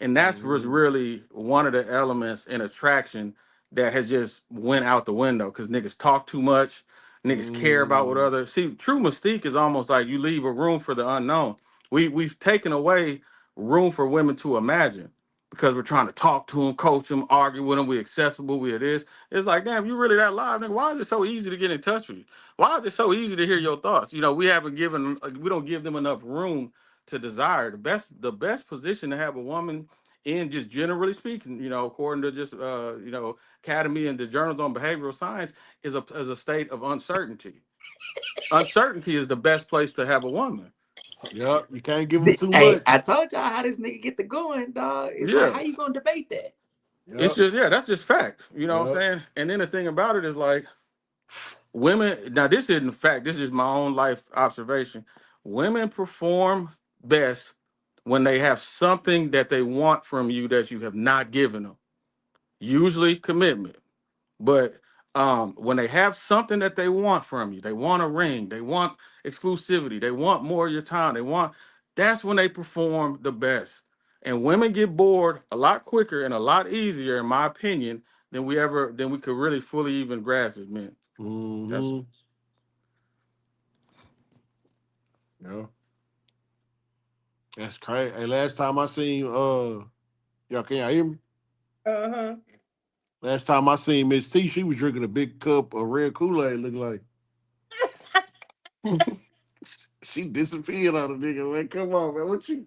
And that's was Mhm. really one of the elements in attraction that has just went out the window because niggas talk too much, niggas care about what Mhm. others see. True mystique is almost like you leave a room for the unknown. We've taken away room for women to imagine because we're trying to talk to them, coach them, argue with them. We accessible. We it is. It's like damn, you really that live, nigga? Why is it so easy to get in touch with you? Why is it so easy to hear your thoughts? You know, we haven't given we don't give them enough room to desire. The best position to have a woman in just generally speaking, according to just Academy and the journals on behavioral science, is a state of uncertainty. Uncertainty is the best place to have a woman. Yep, you can't give them too Hey, much. I told y'all how this nigga get the going, dog. It's like, Yeah. how you gonna debate that? It's Yep, just, yeah, that's just fact. You know what I'm yep. saying? And then the thing about it is like women, now this isn't fact, this is my own life observation. Women perform best when they have something that they want from you that you have not given them. Usually commitment. But when they have something that they want from you, they want a ring, they want exclusivity, they want more of your time, that's when they perform the best. And women get bored a lot quicker and a lot easier, in my opinion, than we could really fully even grasp as men. That's Mm-hmm. Yeah, that's crazy. Hey, last time I seen y'all can y'all hear me? Uh-huh. Last time I seen Miss T, she was drinking a big cup of red Kool-Aid, look like. She disappeared on a nigga, man. Come on, man. What you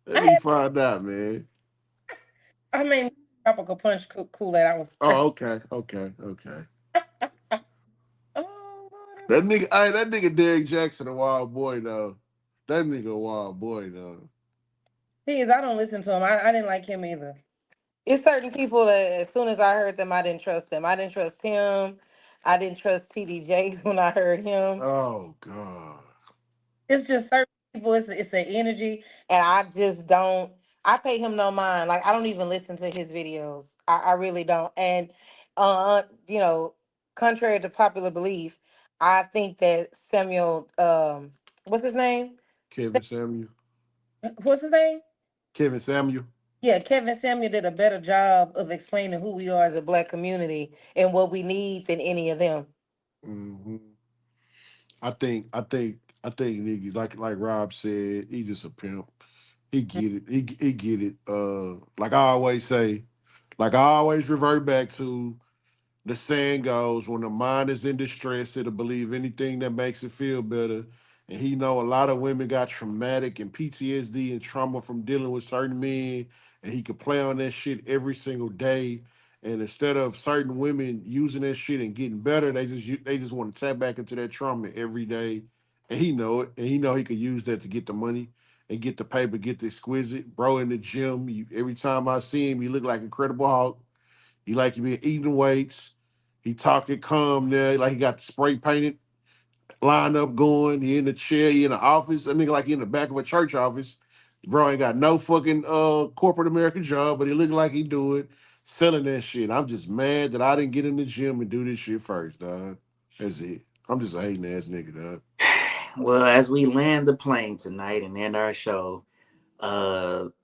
let me I, find out, man. I mean, tropical punch Kool-Aid. I was Oh, crazy. okay, okay, okay. Oh, Lord, That nigga, hey, that nigga Derrick Jackson a wild boy though. That nigga a wild boy though. he is. I don't listen to him. I didn't like him either. It's certain people that as soon as I heard them, I didn't trust them. I didn't trust him. I didn't trust TD Jakes when I heard him. Oh God. It's just certain people. It's an energy, and I just don't. I pay him no mind. Like I don't even listen to his videos. I really don't. And you know, contrary to popular belief, I think that Samuel, what's his name? Kevin Samuel. What's his name? Kevin Samuel. Yeah, Kevin Samuel did a better job of explaining who we are as a black community and what we need than any of them. Hmm. I think nigga, like Rob said, he just a pimp. He get it. He get it. Like I always say, like I always revert back to the saying goes, when the mind is in distress, it'll believe anything that makes it feel better. And he know a lot of women got traumatic and PTSD and trauma from dealing with certain men, and he could play on that shit every single day. And instead of certain women using that shit and getting better, they just want to tap back into that trauma every day. And he know it, and he know he could use that to get the money and get the paper, get the exquisite. Bro in the gym, every time I see him, he look like Incredible Hulk. He been eating weights. He talking calm there, like he got the spray painted lined up going. He in the chair, he in the office. That nigga like he in the back of a church office. Bro ain't got no fucking corporate American job, but he look like he do it, selling that shit. I'm just mad that I didn't get in the gym and do this shit first, dog. That's it. I'm just a hating ass nigga, dog. Well, as we land the plane tonight and end our show,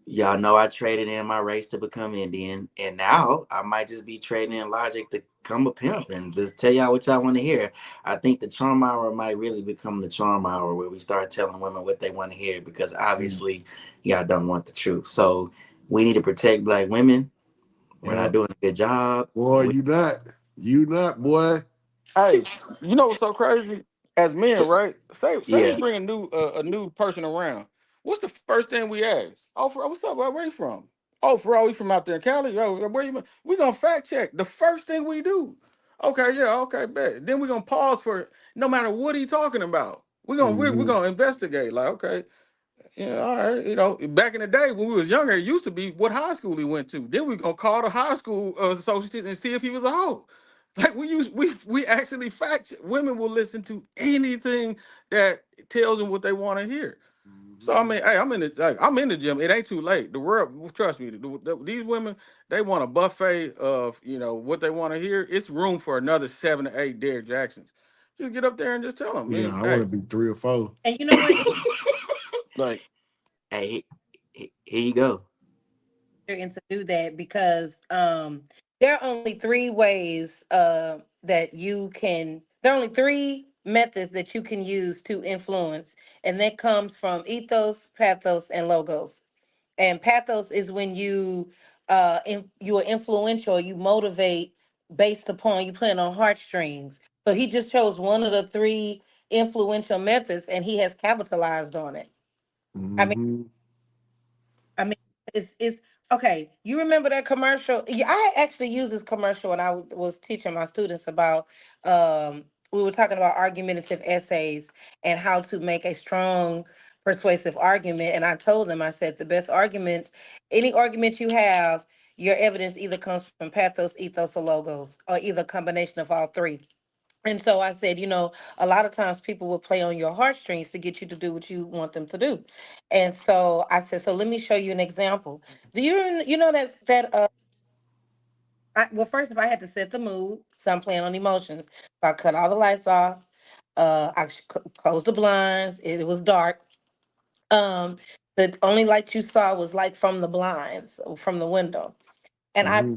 y'all know I traded in my race to become Indian, and now I might just be trading in logic to become a pimp and just tell y'all what y'all want to hear. I think the charm hour might really become the charm hour where we start telling women what they want to hear, because Mm. obviously y'all don't want the truth. So we need to protect black women. We're Yeah. not doing a good job. Boy, you not. You not, boy. Hey, you know what's so crazy? As men, right? Say we Yeah. bring a new person around. What's the first thing we ask? Oh, what's up? Where you from? Oh, for all we from out there in Cali. Oh, where you? We gonna fact check the first thing we do. Okay, yeah, okay, bet. Then we gonna pause for no matter what he talking about. We Hmm. gonna investigate. Like, okay, yeah, all right. Back in the day when we was younger, it used to be what high school he went to. Then we gonna call the high school associates and see if he was a hoe. Like we actually women will listen to anything that tells them what they want to hear. So I Hmm. mean, hey, I'm in the gym. It ain't too late. The world, trust me, these women, they want a buffet of what they want to hear. It's room for another 7 to 8 Derrick Jacksons. Just get up there and just tell them, Yeah, man, I want hey, to be 3 or 4. And you know what? It's like, Hey, here you go. and to do that because there are only three ways that you can. There are only three methods that you can use to influence, and that comes from ethos, pathos, and logos. And pathos is when you are influential, you motivate based upon you playing on heartstrings. So he just chose one of the three influential methods, and he has capitalized on it. I mean, Hmm. I mean, it's Okay, you remember that commercial? Yeah, I actually used this commercial when I was teaching my students about. We were talking about argumentative essays and how to make a strong, persuasive argument. And I told them, I said, the best arguments, any argument you have, your evidence either comes from pathos, ethos, or logos, or either combination of all three. And so I said, a lot of times people will play on your heartstrings to get you to do what you want them to do. And so I said, so let me show you an example. Do you know well, first if I had to set the mood, so I'm playing on emotions. So I cut all the lights off. Closed the blinds. It was dark. Um, the only light you saw was like from the blinds, from the window. And I Mm-hmm.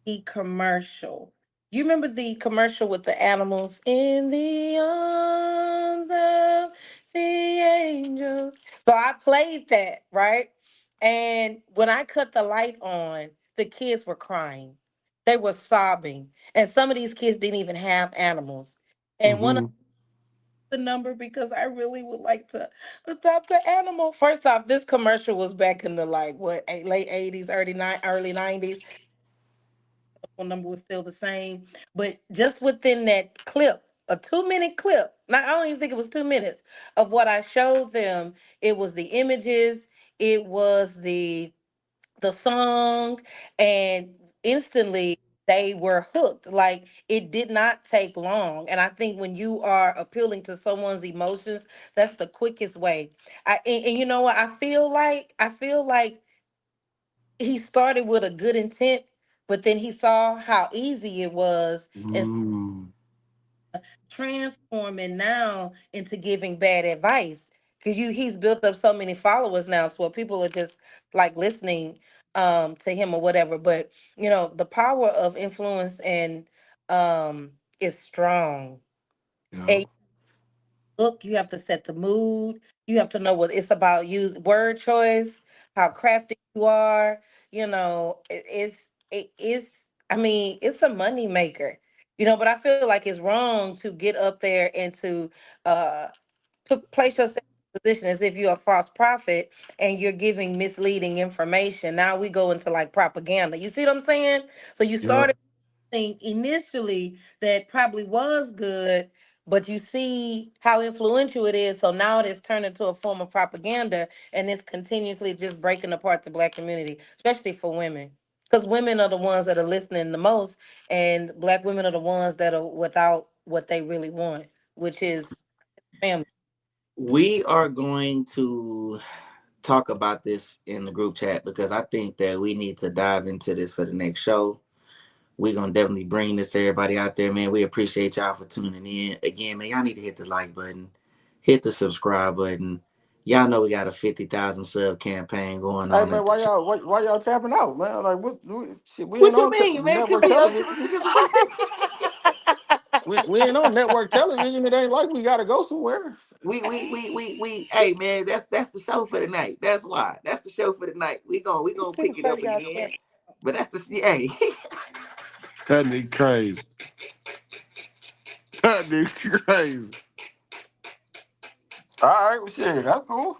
the commercial. You remember the commercial with the animals in the arms of the angels? So I played that, right? And when I cut the light on, the kids were crying. They were sobbing. And some of these kids didn't even have animals. And one of Mm-hmm. the number because I really would like to adopt the animal. First off, this commercial was back in the like what late 80s, early 90s phone number was still the same. But just within that clip, a 2 minute clip, not I don't even think it was 2 minutes of what I showed them. It was the images, it was the song, and instantly they were hooked. Like it did not take long. And I think when you are appealing to someone's emotions, that's the quickest way. And you know what? I feel like he started with a good intent, but then he saw how easy it was and Mm. transforming now into giving bad advice. Because he's built up so many followers now, so people are just like listening to him or whatever. But the power of influence and is strong. Yeah. Look, you have to set the mood. You have to know what it's about. Use word choice, how crafty you are. It's. I mean, it's a money maker. But I feel like it's wrong to get up there and to uh place yourself in a position as if you're a false prophet and you're giving misleading information. Now we go into like propaganda. You see what I'm saying? So you Yeah. started think initially that probably was good, but you see how influential it is. So now it has turned into a form of propaganda and it's continuously just breaking apart the black community, especially for women. Because women are the ones that are listening the most, and black women are the ones that are without what they really want, which is family. We are going to talk about this in the group chat because I think that we need to dive into this for the next show. We're gonna definitely bring this to everybody out there, man. We appreciate y'all for tuning in. Again, man, y'all need to hit the like button, hit the subscribe button. Y'all know we got a 50,000 sub campaign going Hey on man, at the why y'all tapping out, man? Like shit, we What ain't you on mean, man? Cause network we television. because We ain't on network television. It ain't like we gotta go somewhere. hey man, that's the show for the night. That's why. That's the show for the night. We gonna pick it up Funny y'all again. can't. But that's the hey. That nigga crazy. That nigga crazy. All right, well, shit, that's cool.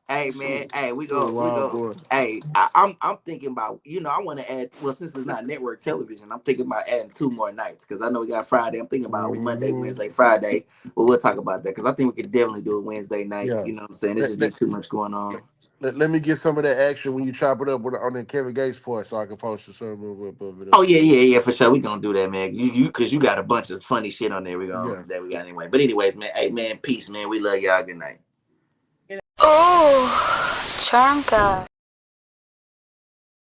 Hey man, Shit. hey, You a we wild go. boy. Hey, I'm thinking about I want to add. Well, since it's not network television, I'm thinking about adding 2 more nights because I know we got Friday. I'm thinking about Monday, Mm-hmm. Wednesday, Friday. But we'll talk about that because I think we could definitely do it Wednesday night. Yeah. You know what I'm saying? It Let, just be let, too much going on. let me get some of that action when you chop it up on the Kevin Gates part so I can post it something of it. Oh yeah, for sure. We gonna do that, man. Because you got a bunch of funny shit on there. Yeah. That we got anyway. But anyways, man. Hey man, peace, man. We love y'all. Good night. Oh, charm guy.